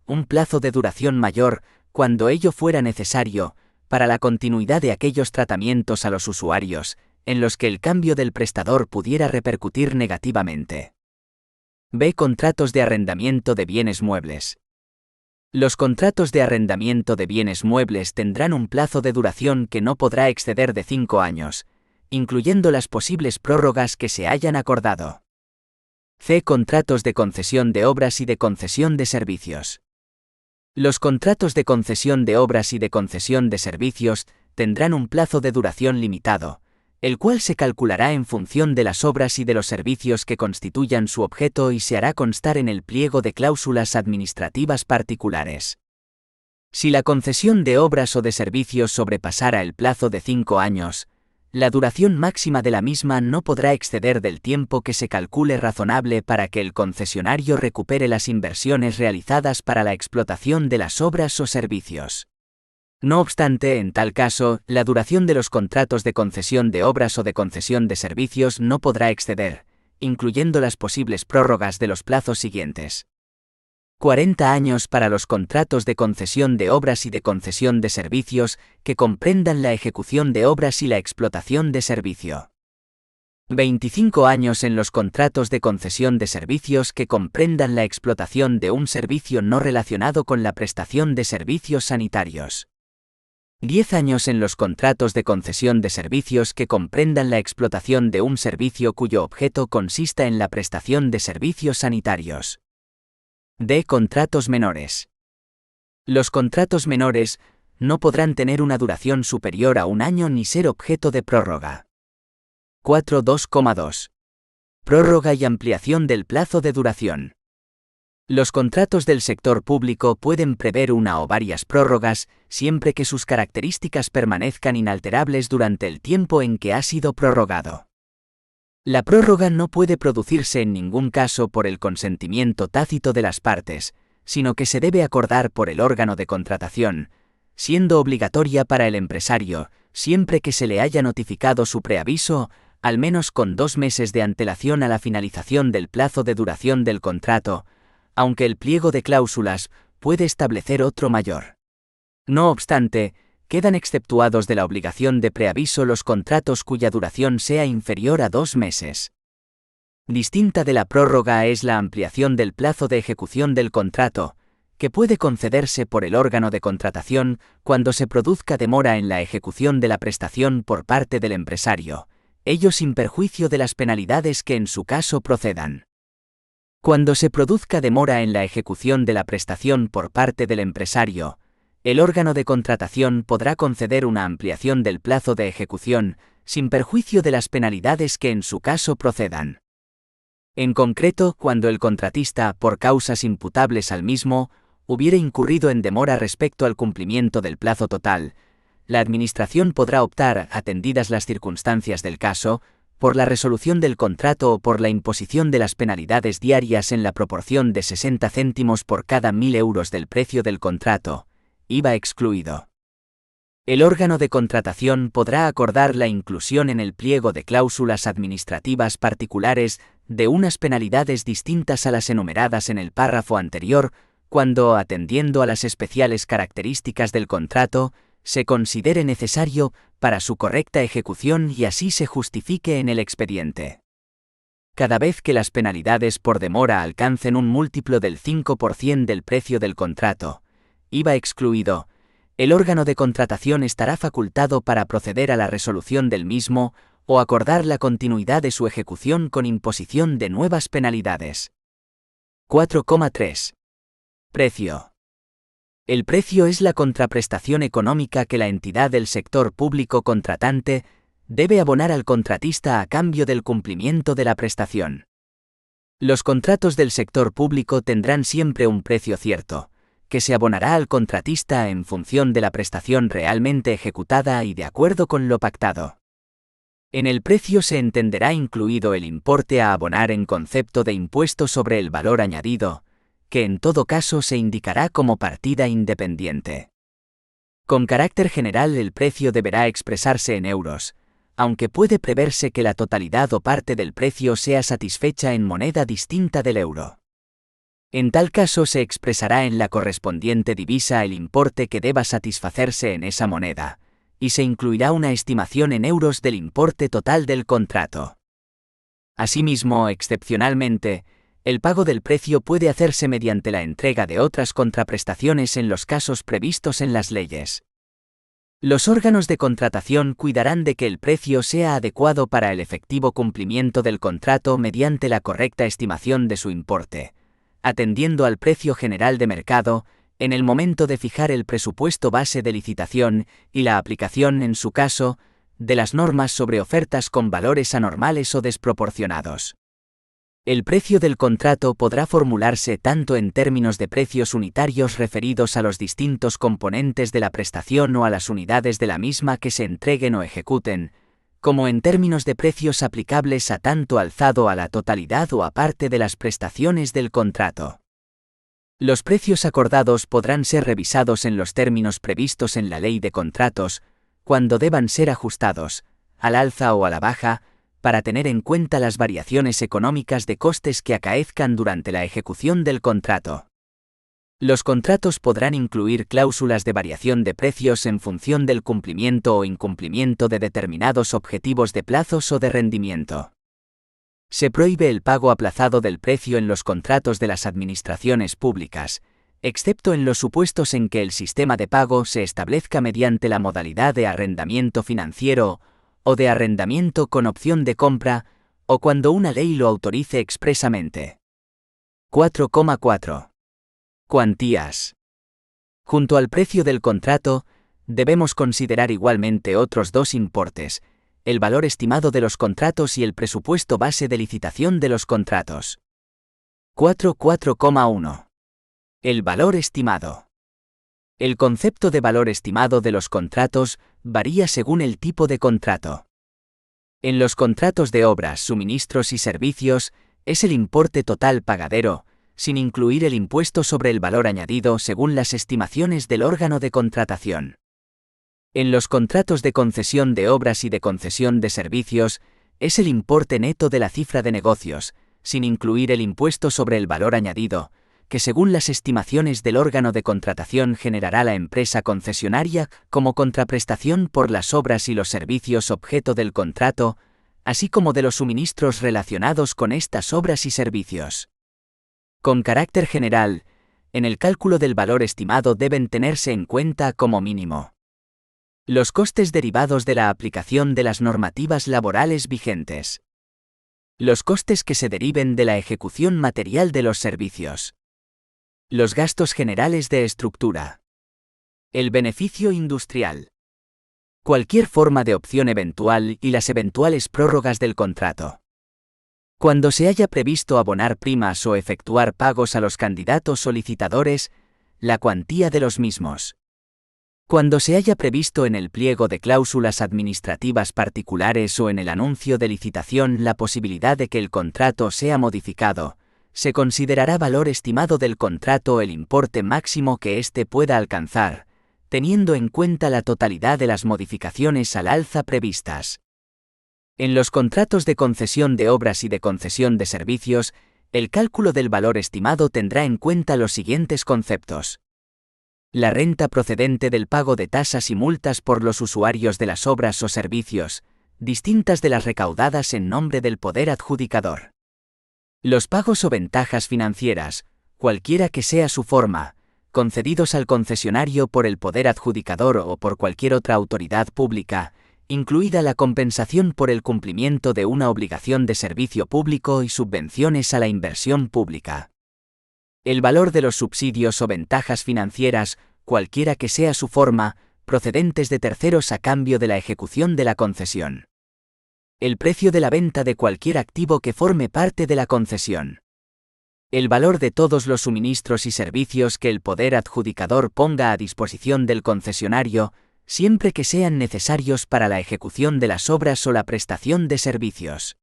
un plazo de duración mayor, cuando ello fuera necesario, para la continuidad de aquellos tratamientos a los usuarios, en los que el cambio del prestador pudiera repercutir negativamente. B. Contratos de arrendamiento de bienes muebles. Los contratos de arrendamiento de bienes muebles tendrán un plazo de duración que no podrá exceder de 5 años, incluyendo las posibles prórrogas que se hayan acordado. C. Contratos de concesión de obras y de concesión de servicios. Los contratos de concesión de obras y de concesión de servicios tendrán un plazo de duración limitado, el cual se calculará en función de las obras y de los servicios que constituyan su objeto y se hará constar en el pliego de cláusulas administrativas particulares. Si la concesión de obras o de servicios sobrepasara el plazo de 5 años, la duración máxima de la misma no podrá exceder del tiempo que se calcule razonable para que el concesionario recupere las inversiones realizadas para la explotación de las obras o servicios. No obstante, en tal caso, la duración de los contratos de concesión de obras o de concesión de servicios no podrá exceder, incluyendo las posibles prórrogas de los plazos siguientes: 40 años para los contratos de concesión de obras y de concesión de servicios que comprendan la ejecución de obras y la explotación de servicio. 25 años en los contratos de concesión de servicios que comprendan la explotación de un servicio no relacionado con la prestación de servicios sanitarios. 10 años en los contratos de concesión de servicios que comprendan la explotación de un servicio cuyo objeto consista en la prestación de servicios sanitarios. D. Contratos menores. Los contratos menores no podrán tener una duración superior a 1 año ni ser objeto de prórroga. 4.2.2. Prórroga y ampliación del plazo de duración. Los contratos del sector público pueden prever una o varias prórrogas, siempre que sus características permanezcan inalterables durante el tiempo en que ha sido prorrogado. La prórroga no puede producirse en ningún caso por el consentimiento tácito de las partes, sino que se debe acordar por el órgano de contratación, siendo obligatoria para el empresario, siempre que se le haya notificado su preaviso, al menos con 2 meses de antelación a la finalización del plazo de duración del contrato, aunque el pliego de cláusulas puede establecer otro mayor. No obstante, quedan exceptuados de la obligación de preaviso los contratos cuya duración sea inferior a 2 meses. Distinta de la prórroga es la ampliación del plazo de ejecución del contrato, que puede concederse por el órgano de contratación cuando se produzca demora en la ejecución de la prestación por parte del empresario, ello sin perjuicio de las penalidades que en su caso procedan. Cuando se produzca demora en la ejecución de la prestación por parte del empresario, el órgano de contratación podrá conceder una ampliación del plazo de ejecución, sin perjuicio de las penalidades que en su caso procedan. En concreto, cuando el contratista, por causas imputables al mismo, hubiere incurrido en demora respecto al cumplimiento del plazo total, la Administración podrá optar, atendidas las circunstancias del caso, por la resolución del contrato o por la imposición de las penalidades diarias en la proporción de 60 céntimos por cada 1.000 euros del precio del contrato, IVA excluido. El órgano de contratación podrá acordar la inclusión en el pliego de cláusulas administrativas particulares de unas penalidades distintas a las enumeradas en el párrafo anterior, cuando, atendiendo a las especiales características del contrato, se considere necesario para su correcta ejecución y así se justifique en el expediente. Cada vez que las penalidades por demora alcancen un múltiplo del 5% del precio del contrato, IVA excluido, el órgano de contratación estará facultado para proceder a la resolución del mismo o acordar la continuidad de su ejecución con imposición de nuevas penalidades. 4.3. Precio. El precio es la contraprestación económica que la entidad del sector público contratante debe abonar al contratista a cambio del cumplimiento de la prestación. Los contratos del sector público tendrán siempre un precio cierto, que se abonará al contratista en función de la prestación realmente ejecutada y de acuerdo con lo pactado. En el precio se entenderá incluido el importe a abonar en concepto de impuesto sobre el valor añadido, que en todo caso se indicará como partida independiente. Con carácter general el precio deberá expresarse en euros, aunque puede preverse que la totalidad o parte del precio sea satisfecha en moneda distinta del euro. En tal caso se expresará en la correspondiente divisa el importe que deba satisfacerse en esa moneda, y se incluirá una estimación en euros del importe total del contrato. Asimismo, excepcionalmente, El pago del precio puede hacerse mediante la entrega de otras contraprestaciones en los casos previstos en las leyes. Los órganos de contratación cuidarán de que el precio sea adecuado para el efectivo cumplimiento del contrato mediante la correcta estimación de su importe, atendiendo al precio general de mercado, en el momento de fijar el presupuesto base de licitación y la aplicación, en su caso, de las normas sobre ofertas con valores anormales o desproporcionados. El precio del contrato podrá formularse tanto en términos de precios unitarios referidos a los distintos componentes de la prestación o a las unidades de la misma que se entreguen o ejecuten, como en términos de precios aplicables a tanto alzado a la totalidad o a parte de las prestaciones del contrato. Los precios acordados podrán ser revisados en los términos previstos en la Ley de Contratos, cuando deban ser ajustados, al alza o a la baja, para tener en cuenta las variaciones económicas de costes que acaezcan durante la ejecución del contrato. Los contratos podrán incluir cláusulas de variación de precios en función del cumplimiento o incumplimiento de determinados objetivos de plazos o de rendimiento. Se prohíbe el pago aplazado del precio en los contratos de las administraciones públicas, excepto en los supuestos en que el sistema de pago se establezca mediante la modalidad de arrendamiento financiero o de arrendamiento con opción de compra, o cuando una ley lo autorice expresamente. 4,4. Cuantías. Junto al precio del contrato, debemos considerar igualmente otros dos importes: el valor estimado de los contratos y el presupuesto base de licitación de los contratos. 4,1. El valor estimado. El concepto de valor estimado de los contratos varía según el tipo de contrato. En los contratos de obras, suministros y servicios, es el importe total pagadero, sin incluir el impuesto sobre el valor añadido según las estimaciones del órgano de contratación. En los contratos de concesión de obras y de concesión de servicios, es el importe neto de la cifra de negocios, sin incluir el impuesto sobre el valor añadido, que según las estimaciones del órgano de contratación generará la empresa concesionaria como contraprestación por las obras y los servicios objeto del contrato, así como de los suministros relacionados con estas obras y servicios. Con carácter general, en el cálculo del valor estimado deben tenerse en cuenta como mínimo los costes derivados de la aplicación de las normativas laborales vigentes, los costes que se deriven de la ejecución material de los servicios, los gastos generales de estructura, el beneficio industrial, cualquier forma de opción eventual y las eventuales prórrogas del contrato. Cuando se haya previsto abonar primas o efectuar pagos a los candidatos o licitadores, la cuantía de los mismos. Cuando se haya previsto en el pliego de cláusulas administrativas particulares o en el anuncio de licitación la posibilidad de que el contrato sea modificado, se considerará valor estimado del contrato el importe máximo que éste pueda alcanzar, teniendo en cuenta la totalidad de las modificaciones al alza previstas. En los contratos de concesión de obras y de concesión de servicios, el cálculo del valor estimado tendrá en cuenta los siguientes conceptos: la renta procedente del pago de tasas y multas por los usuarios de las obras o servicios, distintas de las recaudadas en nombre del poder adjudicador. Los pagos o ventajas financieras, cualquiera que sea su forma, concedidos al concesionario por el poder adjudicador o por cualquier otra autoridad pública, incluida la compensación por el cumplimiento de una obligación de servicio público y subvenciones a la inversión pública. El valor de los subsidios o ventajas financieras, cualquiera que sea su forma, procedentes de terceros a cambio de la ejecución de la concesión. El precio de la venta de cualquier activo que forme parte de la concesión. El valor de todos los suministros y servicios que el poder adjudicador ponga a disposición del concesionario, siempre que sean necesarios para la ejecución de las obras o la prestación de servicios.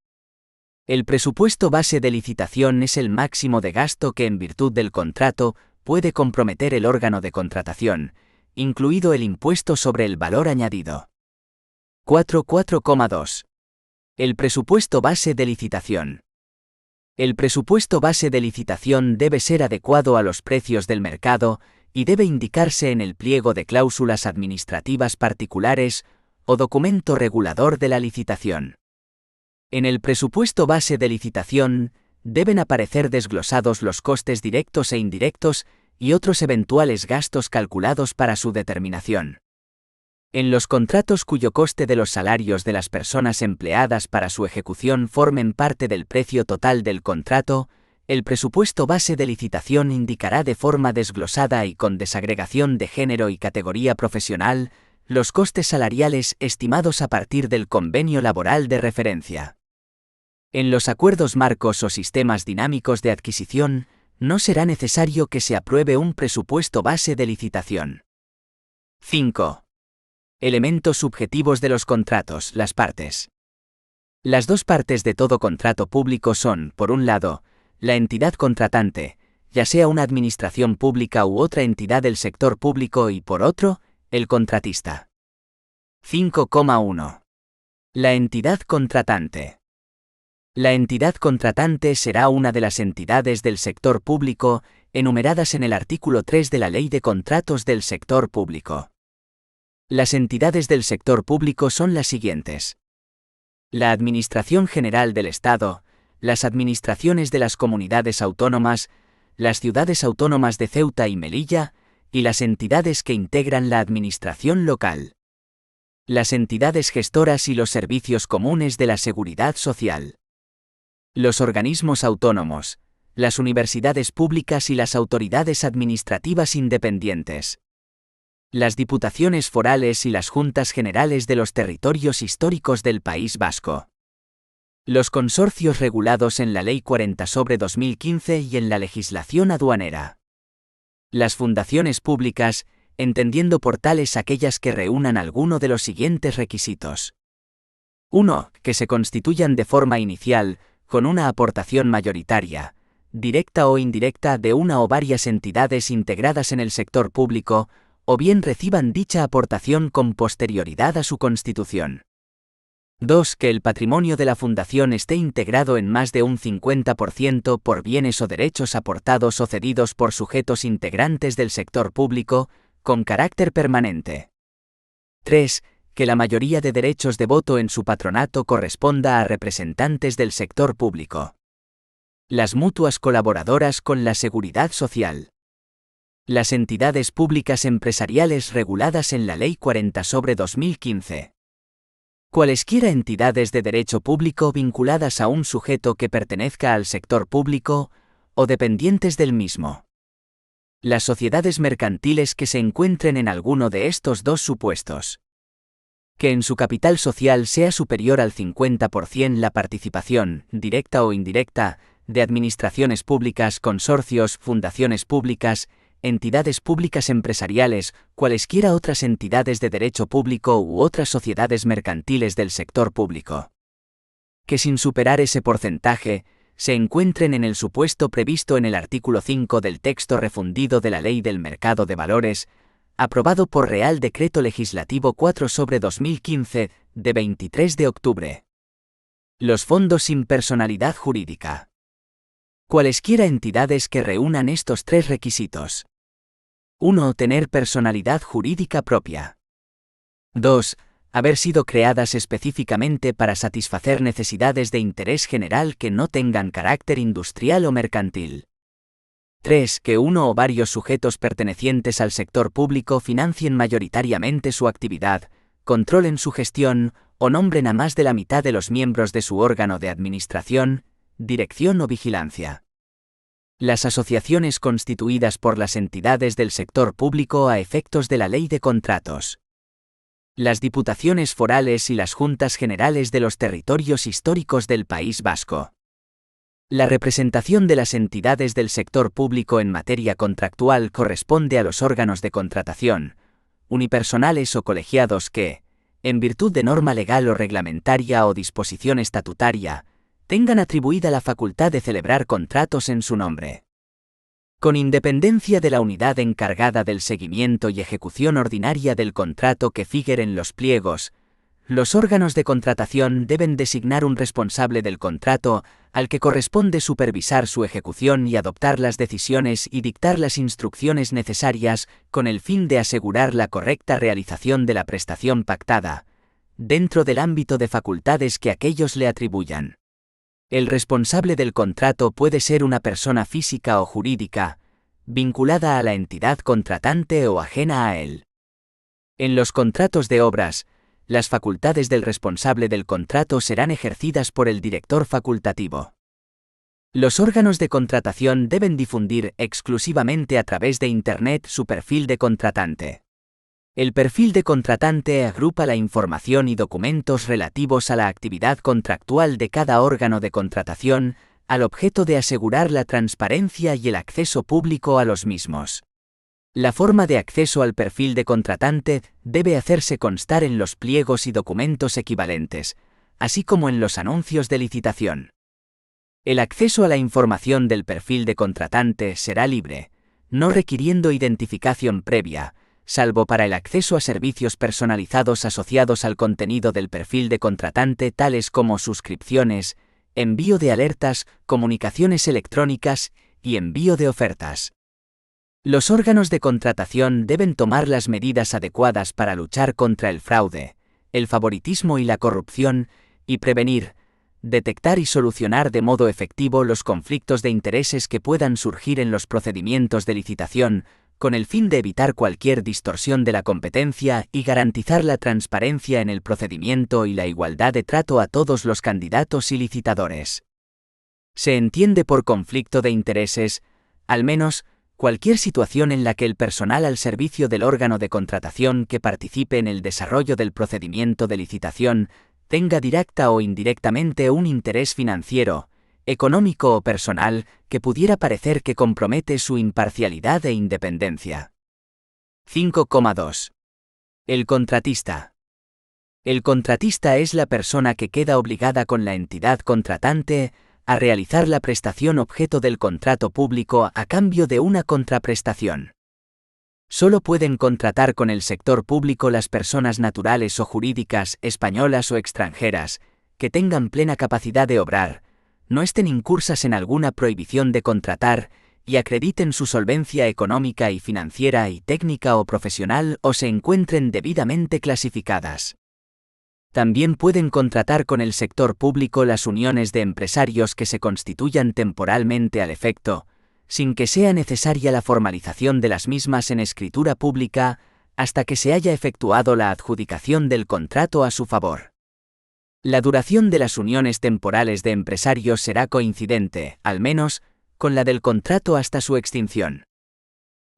El presupuesto base de licitación es el máximo de gasto que en virtud del contrato puede comprometer el órgano de contratación, incluido el impuesto sobre el valor añadido. 4,2. El presupuesto base de licitación. El presupuesto base de licitación debe ser adecuado a los precios del mercado y debe indicarse en el pliego de cláusulas administrativas particulares o documento regulador de la licitación. En el presupuesto base de licitación, deben aparecer desglosados los costes directos e indirectos y otros eventuales gastos calculados para su determinación. En los contratos cuyo coste de los salarios de las personas empleadas para su ejecución formen parte del precio total del contrato, el presupuesto base de licitación indicará de forma desglosada y con desagregación de género y categoría profesional los costes salariales estimados a partir del convenio laboral de referencia. En los acuerdos marcos o sistemas dinámicos de adquisición, no será necesario que se apruebe un presupuesto base de licitación. 5. Elementos subjetivos de los contratos, las partes. Las dos partes de todo contrato público son, por un lado, la entidad contratante, ya sea una administración pública u otra entidad del sector público y por otro, el contratista. 5,1. La entidad contratante. La entidad contratante será una de las entidades del sector público enumeradas en el artículo 3 de la Ley de Contratos del Sector Público. Las entidades del sector público son las siguientes: la Administración General del Estado, las administraciones de las comunidades autónomas, las ciudades autónomas de Ceuta y Melilla, y las entidades que integran la administración local. Las entidades gestoras y los servicios comunes de la seguridad social. Los organismos autónomos, las universidades públicas y las autoridades administrativas independientes. Las diputaciones forales y las juntas generales de los territorios históricos del País Vasco. Los consorcios regulados en la Ley 40/2015 y en la legislación aduanera. Las fundaciones públicas, entendiendo por tales aquellas que reúnan alguno de los siguientes requisitos. 1. Que se constituyan de forma inicial, con una aportación mayoritaria, directa o indirecta de una o varias entidades integradas en el sector público, o bien reciban dicha aportación con posterioridad a su constitución. 2. Que el patrimonio de la fundación esté integrado en más de un 50% por bienes o derechos aportados o cedidos por sujetos integrantes del sector público, con carácter permanente. 3. Que la mayoría de derechos de voto en su patronato corresponda a representantes del sector público. Las mutuas colaboradoras con la seguridad social. Las entidades públicas empresariales reguladas en la Ley 40/2015. Cualesquiera entidades de derecho público vinculadas a un sujeto que pertenezca al sector público, o dependientes del mismo. Las sociedades mercantiles que se encuentren en alguno de estos dos supuestos. Que en su capital social sea superior al 50% la participación, directa o indirecta, de administraciones públicas, consorcios, fundaciones públicas, entidades públicas empresariales, cualesquiera otras entidades de derecho público u otras sociedades mercantiles del sector público. Que sin superar ese porcentaje, se encuentren en el supuesto previsto en el artículo 5 del texto refundido de la Ley del Mercado de Valores, aprobado por Real Decreto Legislativo 4/2015, de 23 de octubre. Los fondos sin personalidad jurídica. Cualesquiera entidades que reúnan estos tres requisitos. 1. Tener personalidad jurídica propia. 2. Haber sido creadas específicamente para satisfacer necesidades de interés general que no tengan carácter industrial o mercantil. 3. Que uno o varios sujetos pertenecientes al sector público financien mayoritariamente su actividad, controlen su gestión, o nombren a más de la mitad de los miembros de su órgano de administración, dirección o vigilancia. Las asociaciones constituidas por las entidades del sector público a efectos de la Ley de Contratos. Las diputaciones forales y las juntas generales de los territorios históricos del País Vasco. La representación de las entidades del sector público en materia contractual corresponde a los órganos de contratación, unipersonales o colegiados que, en virtud de norma legal o reglamentaria o disposición estatutaria, tengan atribuida la facultad de celebrar contratos en su nombre. Con independencia de la unidad encargada del seguimiento y ejecución ordinaria del contrato que figure en los pliegos, los órganos de contratación deben designar un responsable del contrato al que corresponde supervisar su ejecución y adoptar las decisiones y dictar las instrucciones necesarias con el fin de asegurar la correcta realización de la prestación pactada, dentro del ámbito de facultades que aquellos le atribuyan. El responsable del contrato puede ser una persona física o jurídica, vinculada a la entidad contratante o ajena a él. En los contratos de obras, las facultades del responsable del contrato serán ejercidas por el director facultativo. Los órganos de contratación deben difundir exclusivamente a través de Internet su perfil de contratante. El perfil de contratante agrupa la información y documentos relativos a la actividad contractual de cada órgano de contratación, al objeto de asegurar la transparencia y el acceso público a los mismos. La forma de acceso al perfil de contratante debe hacerse constar en los pliegos y documentos equivalentes, así como en los anuncios de licitación. El acceso a la información del perfil de contratante será libre, no requiriendo identificación previa, salvo para el acceso a servicios personalizados asociados al contenido del perfil de contratante, tales como suscripciones, envío de alertas, comunicaciones electrónicas y envío de ofertas. Los órganos de contratación deben tomar las medidas adecuadas para luchar contra el fraude, el favoritismo y la corrupción, y prevenir, detectar y solucionar de modo efectivo los conflictos de intereses que puedan surgir en los procedimientos de licitación, con el fin de evitar cualquier distorsión de la competencia y garantizar la transparencia en el procedimiento y la igualdad de trato a todos los candidatos y licitadores. Se entiende por conflicto de intereses, al menos, cualquier situación en la que el personal al servicio del órgano de contratación que participe en el desarrollo del procedimiento de licitación tenga directa o indirectamente un interés financiero, económico o personal que pudiera parecer que compromete su imparcialidad e independencia. 5,2. El contratista. El contratista es la persona que queda obligada con la entidad contratante a realizar la prestación objeto del contrato público a cambio de una contraprestación. Solo pueden contratar con el sector público las personas naturales o jurídicas, españolas o extranjeras, que tengan plena capacidad de obrar, no estén incursas en alguna prohibición de contratar y acrediten su solvencia económica y financiera y técnica o profesional o se encuentren debidamente clasificadas. También pueden contratar con el sector público las uniones de empresarios que se constituyan temporalmente al efecto, sin que sea necesaria la formalización de las mismas en escritura pública, hasta que se haya efectuado la adjudicación del contrato a su favor. La duración de las uniones temporales de empresarios será coincidente, al menos, con la del contrato hasta su extinción.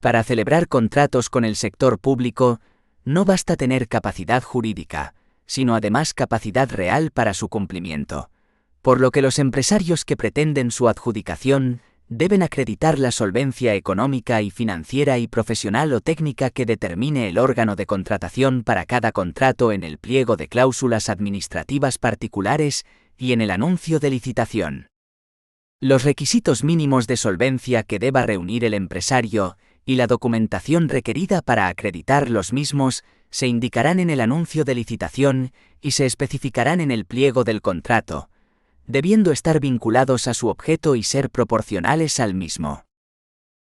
Para celebrar contratos con el sector público, no basta tener capacidad jurídica, sino además capacidad real para su cumplimiento, por lo que los empresarios que pretenden su adjudicación deben acreditar la solvencia económica y financiera y profesional o técnica que determine el órgano de contratación para cada contrato en el pliego de cláusulas administrativas particulares y en el anuncio de licitación. Los requisitos mínimos de solvencia que deba reunir el empresario y la documentación requerida para acreditar los mismos se indicarán en el anuncio de licitación y se especificarán en el pliego del contrato, debiendo estar vinculados a su objeto y ser proporcionales al mismo.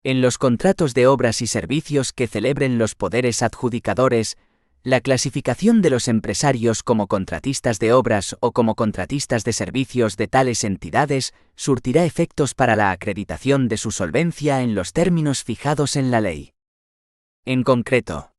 En los contratos de obras y servicios que celebren los poderes adjudicadores, la clasificación de los empresarios como contratistas de obras o como contratistas de servicios de tales entidades surtirá efectos para la acreditación de su solvencia en los términos fijados en la ley. En concreto,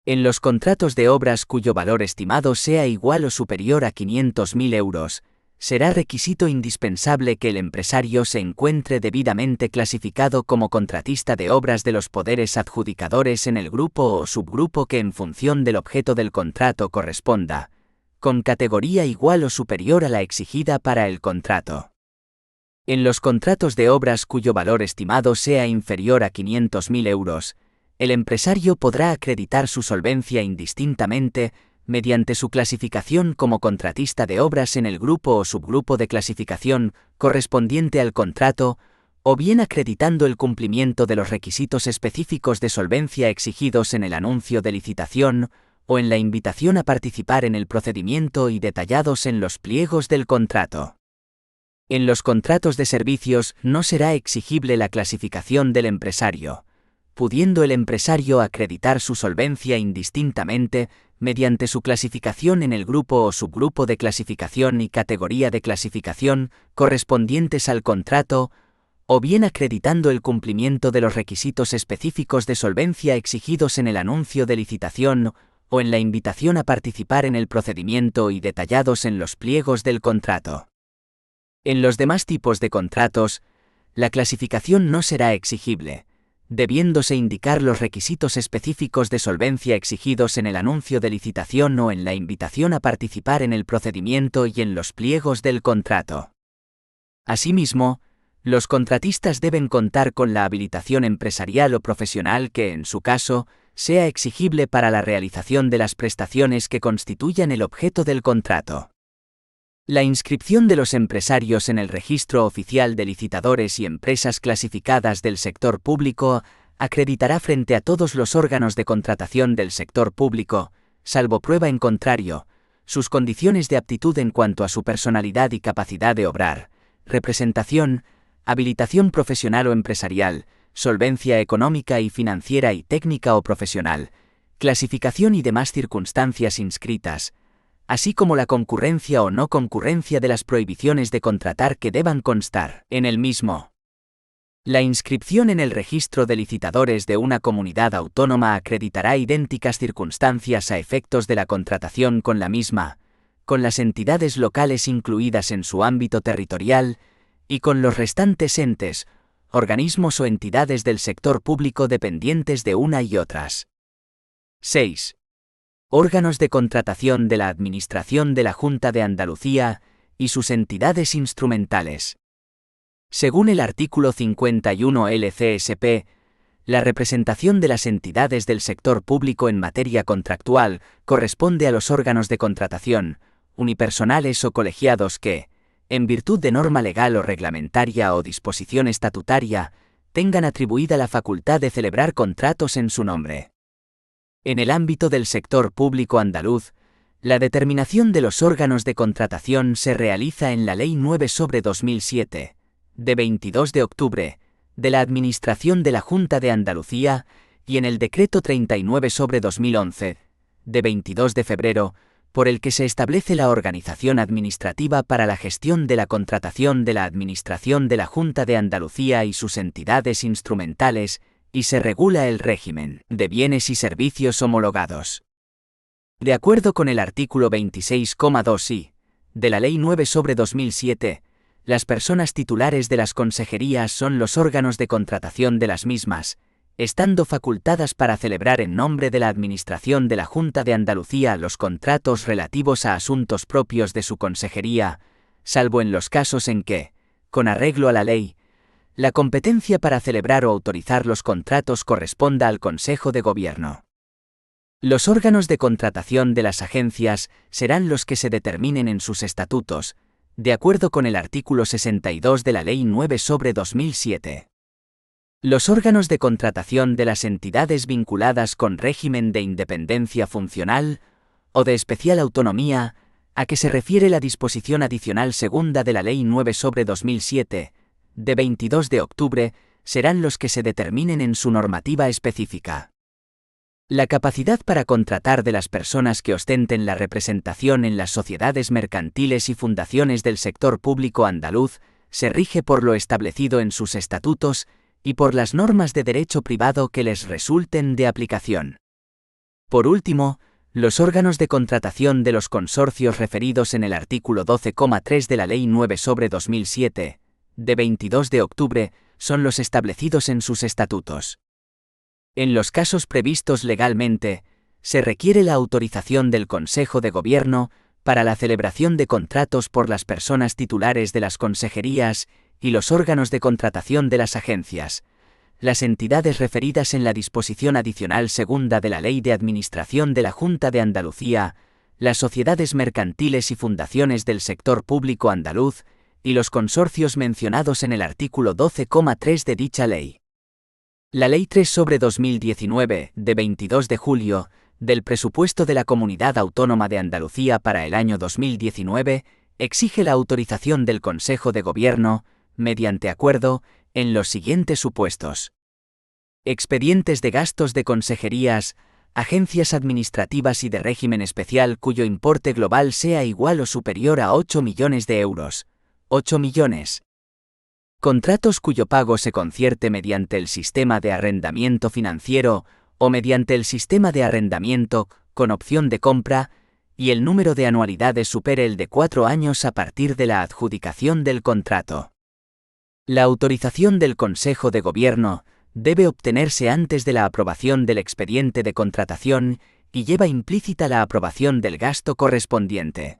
en los contratos de obras cuyo valor estimado sea igual o superior a 500.000 euros, será requisito indispensable que el empresario se encuentre debidamente clasificado como contratista de obras de los poderes adjudicadores en el grupo o subgrupo que en función del objeto del contrato corresponda, con categoría igual o superior a la exigida para el contrato. En los contratos de obras cuyo valor estimado sea inferior a 500.000 euros, el empresario podrá acreditar su solvencia indistintamente mediante su clasificación como contratista de obras en el grupo o subgrupo de clasificación correspondiente al contrato, o bien acreditando el cumplimiento de los requisitos específicos de solvencia exigidos en el anuncio de licitación o en la invitación a participar en el procedimiento y detallados en los pliegos del contrato. En los contratos de servicios no será exigible la clasificación del empresario, pudiendo el empresario acreditar su solvencia indistintamente mediante su clasificación en el grupo o subgrupo de clasificación y categoría de clasificación correspondientes al contrato, o bien acreditando el cumplimiento de los requisitos específicos de solvencia exigidos en el anuncio de licitación o en la invitación a participar en el procedimiento y detallados en los pliegos del contrato. En los demás tipos de contratos, la clasificación no será exigible, debiéndose indicar los requisitos específicos de solvencia exigidos en el anuncio de licitación o en la invitación a participar en el procedimiento y en los pliegos del contrato. Asimismo, los contratistas deben contar con la habilitación empresarial o profesional que, en su caso, sea exigible para la realización de las prestaciones que constituyan el objeto del contrato. La inscripción de los empresarios en el Registro Oficial de Licitadores y Empresas Clasificadas del Sector Público acreditará frente a todos los órganos de contratación del sector público, salvo prueba en contrario, sus condiciones de aptitud en cuanto a su personalidad y capacidad de obrar, representación, habilitación profesional o empresarial, solvencia económica y financiera y técnica o profesional, clasificación y demás circunstancias inscritas, así como la concurrencia o no concurrencia de las prohibiciones de contratar que deban constar en el mismo. La inscripción en el registro de licitadores de una comunidad autónoma acreditará idénticas circunstancias a efectos de la contratación con la misma, con las entidades locales incluidas en su ámbito territorial y con los restantes entes, organismos o entidades del sector público dependientes de una y otras. 6. Órganos de contratación de la Administración de la Junta de Andalucía y sus entidades instrumentales. Según el artículo 51 LCSP, la representación de las entidades del sector público en materia contractual corresponde a los órganos de contratación, unipersonales o colegiados que, en virtud de norma legal o reglamentaria o disposición estatutaria, tengan atribuida la facultad de celebrar contratos en su nombre. En el ámbito del sector público andaluz, la determinación de los órganos de contratación se realiza en la Ley 9/2007, de 22 de octubre, de la Administración de la Junta de Andalucía y en el Decreto 39/2011, de 22 de febrero, por el que se establece la organización administrativa para la gestión de la contratación de la Administración de la Junta de Andalucía y sus entidades instrumentales, y se regula el régimen de bienes y servicios homologados. De acuerdo con el artículo 26,2i de la Ley 9/2007, las personas titulares de las consejerías son los órganos de contratación de las mismas, estando facultadas para celebrar en nombre de la Administración de la Junta de Andalucía los contratos relativos a asuntos propios de su consejería, salvo en los casos en que, con arreglo a la ley, la competencia para celebrar o autorizar los contratos corresponda al Consejo de Gobierno. Los órganos de contratación de las agencias serán los que se determinen en sus estatutos, de acuerdo con el artículo 62 de la Ley 9/2007. Los órganos de contratación de las entidades vinculadas con régimen de independencia funcional o de especial autonomía, a que se refiere la disposición adicional segunda de la Ley 9/2007, de 22 de octubre, serán los que se determinen en su normativa específica. La capacidad para contratar de las personas que ostenten la representación en las sociedades mercantiles y fundaciones del sector público andaluz se rige por lo establecido en sus estatutos y por las normas de derecho privado que les resulten de aplicación. Por último, los órganos de contratación de los consorcios referidos en el artículo 12,3 de la Ley 9/2007, de 22 de octubre, son los establecidos en sus estatutos. En los casos previstos legalmente, se requiere la autorización del Consejo de Gobierno para la celebración de contratos por las personas titulares de las consejerías y los órganos de contratación de las agencias, las entidades referidas en la disposición adicional segunda de la Ley de Administración de la Junta de Andalucía, las sociedades mercantiles y fundaciones del sector público andaluz, y los consorcios mencionados en el artículo 12,3 de dicha ley. La Ley 3/2019, de 22 de julio, del presupuesto de la Comunidad Autónoma de Andalucía para el año 2019, exige la autorización del Consejo de Gobierno, mediante acuerdo, en los siguientes supuestos. Expedientes de gastos de consejerías, agencias administrativas y de régimen especial cuyo importe global sea igual o superior a 8 millones de euros. 8 millones. Contratos cuyo pago se concierte mediante el sistema de arrendamiento financiero o mediante el sistema de arrendamiento con opción de compra y el número de anualidades supere el de 4 años a partir de la adjudicación del contrato. La autorización del Consejo de Gobierno debe obtenerse antes de la aprobación del expediente de contratación y lleva implícita la aprobación del gasto correspondiente.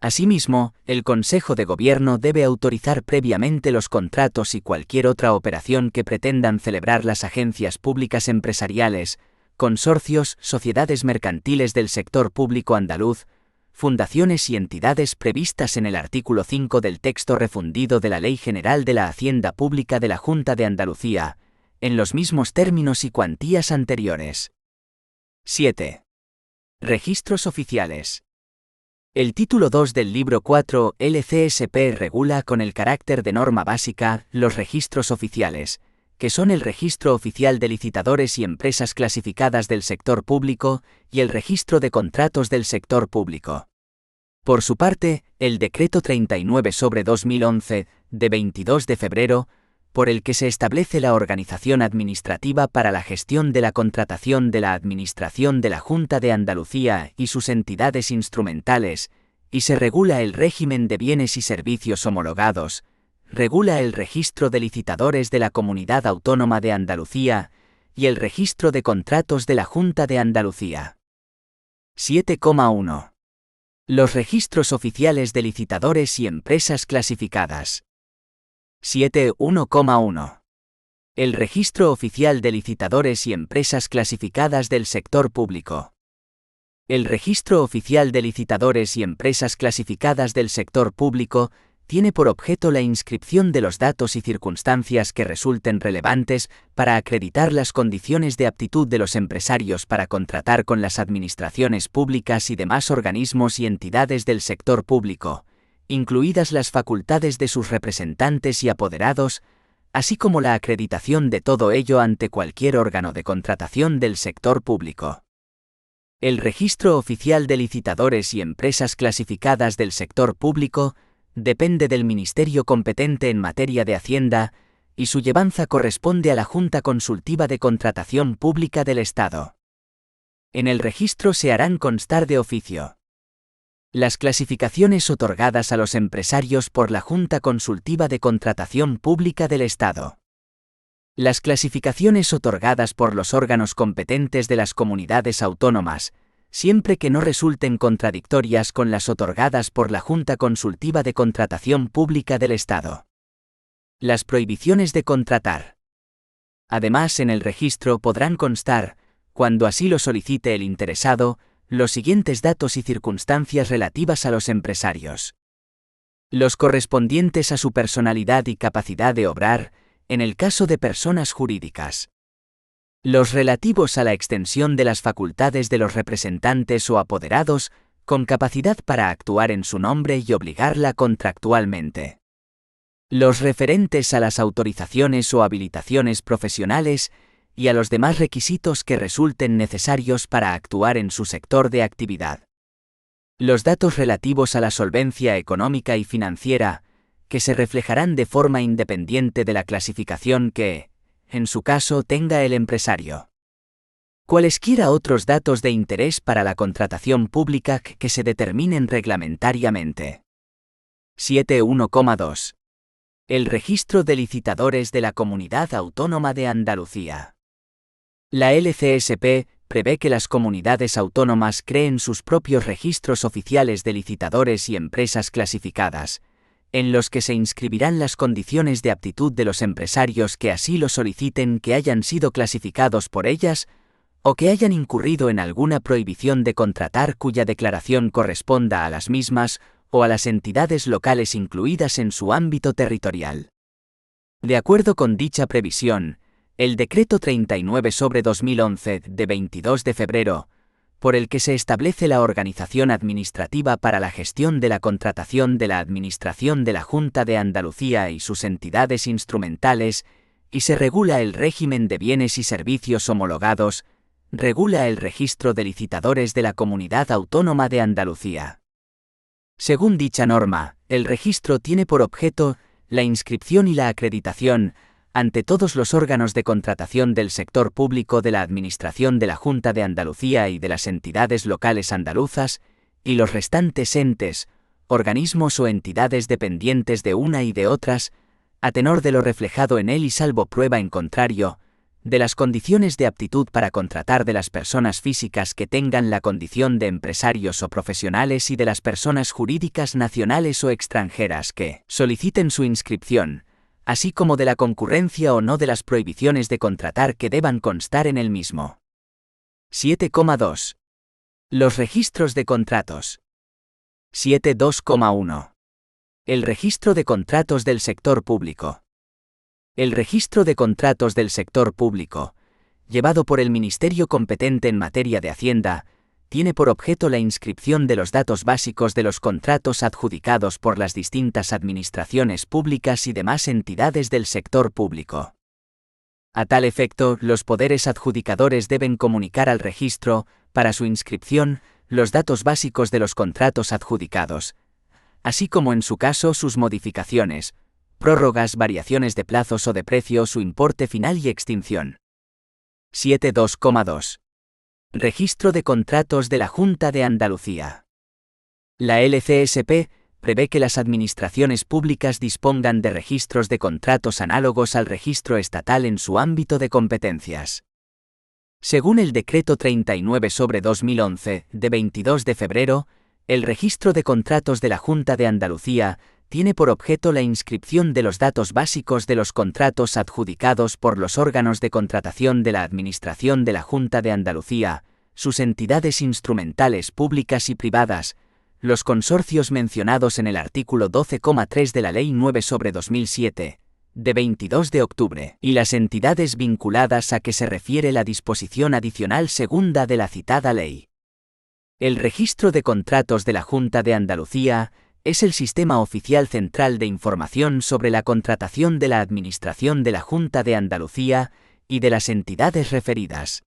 Asimismo, el Consejo de Gobierno debe autorizar previamente los contratos y cualquier otra operación que pretendan celebrar las agencias públicas empresariales, consorcios, sociedades mercantiles del sector público andaluz, fundaciones y entidades previstas en el artículo 5 del texto refundido de la Ley General de la Hacienda Pública de la Junta de Andalucía, en los mismos términos y cuantías anteriores. 7. Registros oficiales. El título 2 del libro 4 LCSP regula con el carácter de norma básica los registros oficiales, que son el Registro Oficial de Licitadores y Empresas Clasificadas del Sector Público y el Registro de Contratos del Sector Público. Por su parte, el Decreto 39/2011, de 22 de febrero, por el que se establece la organización administrativa para la gestión de la contratación de la Administración de la Junta de Andalucía y sus entidades instrumentales, y se regula el régimen de bienes y servicios homologados, regula el registro de licitadores de la Comunidad Autónoma de Andalucía y el registro de contratos de la Junta de Andalucía. 7,1. Los registros oficiales de licitadores y empresas clasificadas. 7.1,1. El registro oficial de licitadores y empresas clasificadas del sector público. El registro oficial de licitadores y empresas clasificadas del sector público tiene por objeto la inscripción de los datos y circunstancias que resulten relevantes para acreditar las condiciones de aptitud de los empresarios para contratar con las administraciones públicas y demás organismos y entidades del sector público, incluidas las facultades de sus representantes y apoderados, así como la acreditación de todo ello ante cualquier órgano de contratación del sector público. El registro oficial de licitadores y empresas clasificadas del sector público depende del Ministerio competente en materia de Hacienda, y su llevanza corresponde a la Junta Consultiva de Contratación Pública del Estado. En el registro se harán constar de oficio las clasificaciones otorgadas a los empresarios por la Junta Consultiva de Contratación Pública del Estado, las clasificaciones otorgadas por los órganos competentes de las comunidades autónomas, siempre que no resulten contradictorias con las otorgadas por la Junta Consultiva de Contratación Pública del Estado, las prohibiciones de contratar. Además, en el registro podrán constar, cuando así lo solicite el interesado, los siguientes datos y circunstancias relativas a los empresarios: los correspondientes a su personalidad y capacidad de obrar, en el caso de personas jurídicas; los relativos a la extensión de las facultades de los representantes o apoderados, con capacidad para actuar en su nombre y obligarla contractualmente; los referentes a las autorizaciones o habilitaciones profesionales y a los demás requisitos que resulten necesarios para actuar en su sector de actividad; los datos relativos a la solvencia económica y financiera, que se reflejarán de forma independiente de la clasificación que, en su caso, tenga el empresario; cualesquiera otros datos de interés para la contratación pública que se determinen reglamentariamente. 7.1,2. El registro de licitadores de la Comunidad Autónoma de Andalucía. La LCSP prevé que las comunidades autónomas creen sus propios registros oficiales de licitadores y empresas clasificadas, en los que se inscribirán las condiciones de aptitud de los empresarios que así lo soliciten, que hayan sido clasificados por ellas o que hayan incurrido en alguna prohibición de contratar cuya declaración corresponda a las mismas o a las entidades locales incluidas en su ámbito territorial. De acuerdo con dicha previsión, el Decreto 39/2011, de 22 de febrero, por el que se establece la organización administrativa para la gestión de la contratación de la Administración de la Junta de Andalucía y sus entidades instrumentales, y se regula el régimen de bienes y servicios homologados, regula el registro de licitadores de la Comunidad Autónoma de Andalucía. Según dicha norma, el registro tiene por objeto la inscripción y la acreditación ante todos los órganos de contratación del sector público de la Administración de la Junta de Andalucía y de las entidades locales andaluzas, y los restantes entes, organismos o entidades dependientes de una y de otras, a tenor de lo reflejado en él y salvo prueba en contrario, de las condiciones de aptitud para contratar de las personas físicas que tengan la condición de empresarios o profesionales y de las personas jurídicas nacionales o extranjeras que soliciten su inscripción, así como de la concurrencia o no de las prohibiciones de contratar que deban constar en el mismo. 7,2. Los registros de contratos. 7.2,1. El registro de contratos del sector público. El registro de contratos del sector público, llevado por el Ministerio competente en materia de Hacienda, tiene por objeto la inscripción de los datos básicos de los contratos adjudicados por las distintas administraciones públicas y demás entidades del sector público. A tal efecto, los poderes adjudicadores deben comunicar al registro, para su inscripción, los datos básicos de los contratos adjudicados, así como en su caso sus modificaciones, prórrogas, variaciones de plazos o de precio, su importe final y extinción. 7.2,2. Registro de contratos de la Junta de Andalucía. La LCSP prevé que las administraciones públicas dispongan de registros de contratos análogos al registro estatal en su ámbito de competencias. Según el Decreto 39/2011, de 22 de febrero, el registro de contratos de la Junta de Andalucía tiene por objeto la inscripción de los datos básicos de los contratos adjudicados por los órganos de contratación de la Administración de la Junta de Andalucía, sus entidades instrumentales públicas y privadas, los consorcios mencionados en el artículo 12,3 de la Ley 9/2007, de 22 de octubre, y las entidades vinculadas a que se refiere la disposición adicional segunda de la citada ley. El registro de contratos de la Junta de Andalucía es el sistema oficial central de información sobre la contratación de la Administración de la Junta de Andalucía y de las entidades referidas.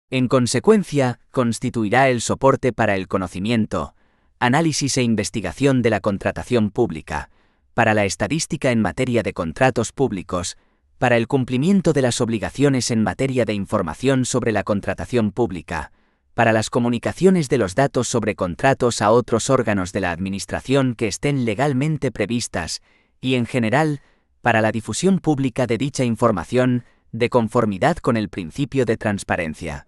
En consecuencia, constituirá el soporte para el conocimiento, análisis e investigación de la contratación pública, para la estadística en materia de contratos públicos, para el cumplimiento de las obligaciones en materia de información sobre la contratación pública, para las comunicaciones de los datos sobre contratos a otros órganos de la Administración que estén legalmente previstas, y en general, para la difusión pública de dicha información, de conformidad con el principio de transparencia.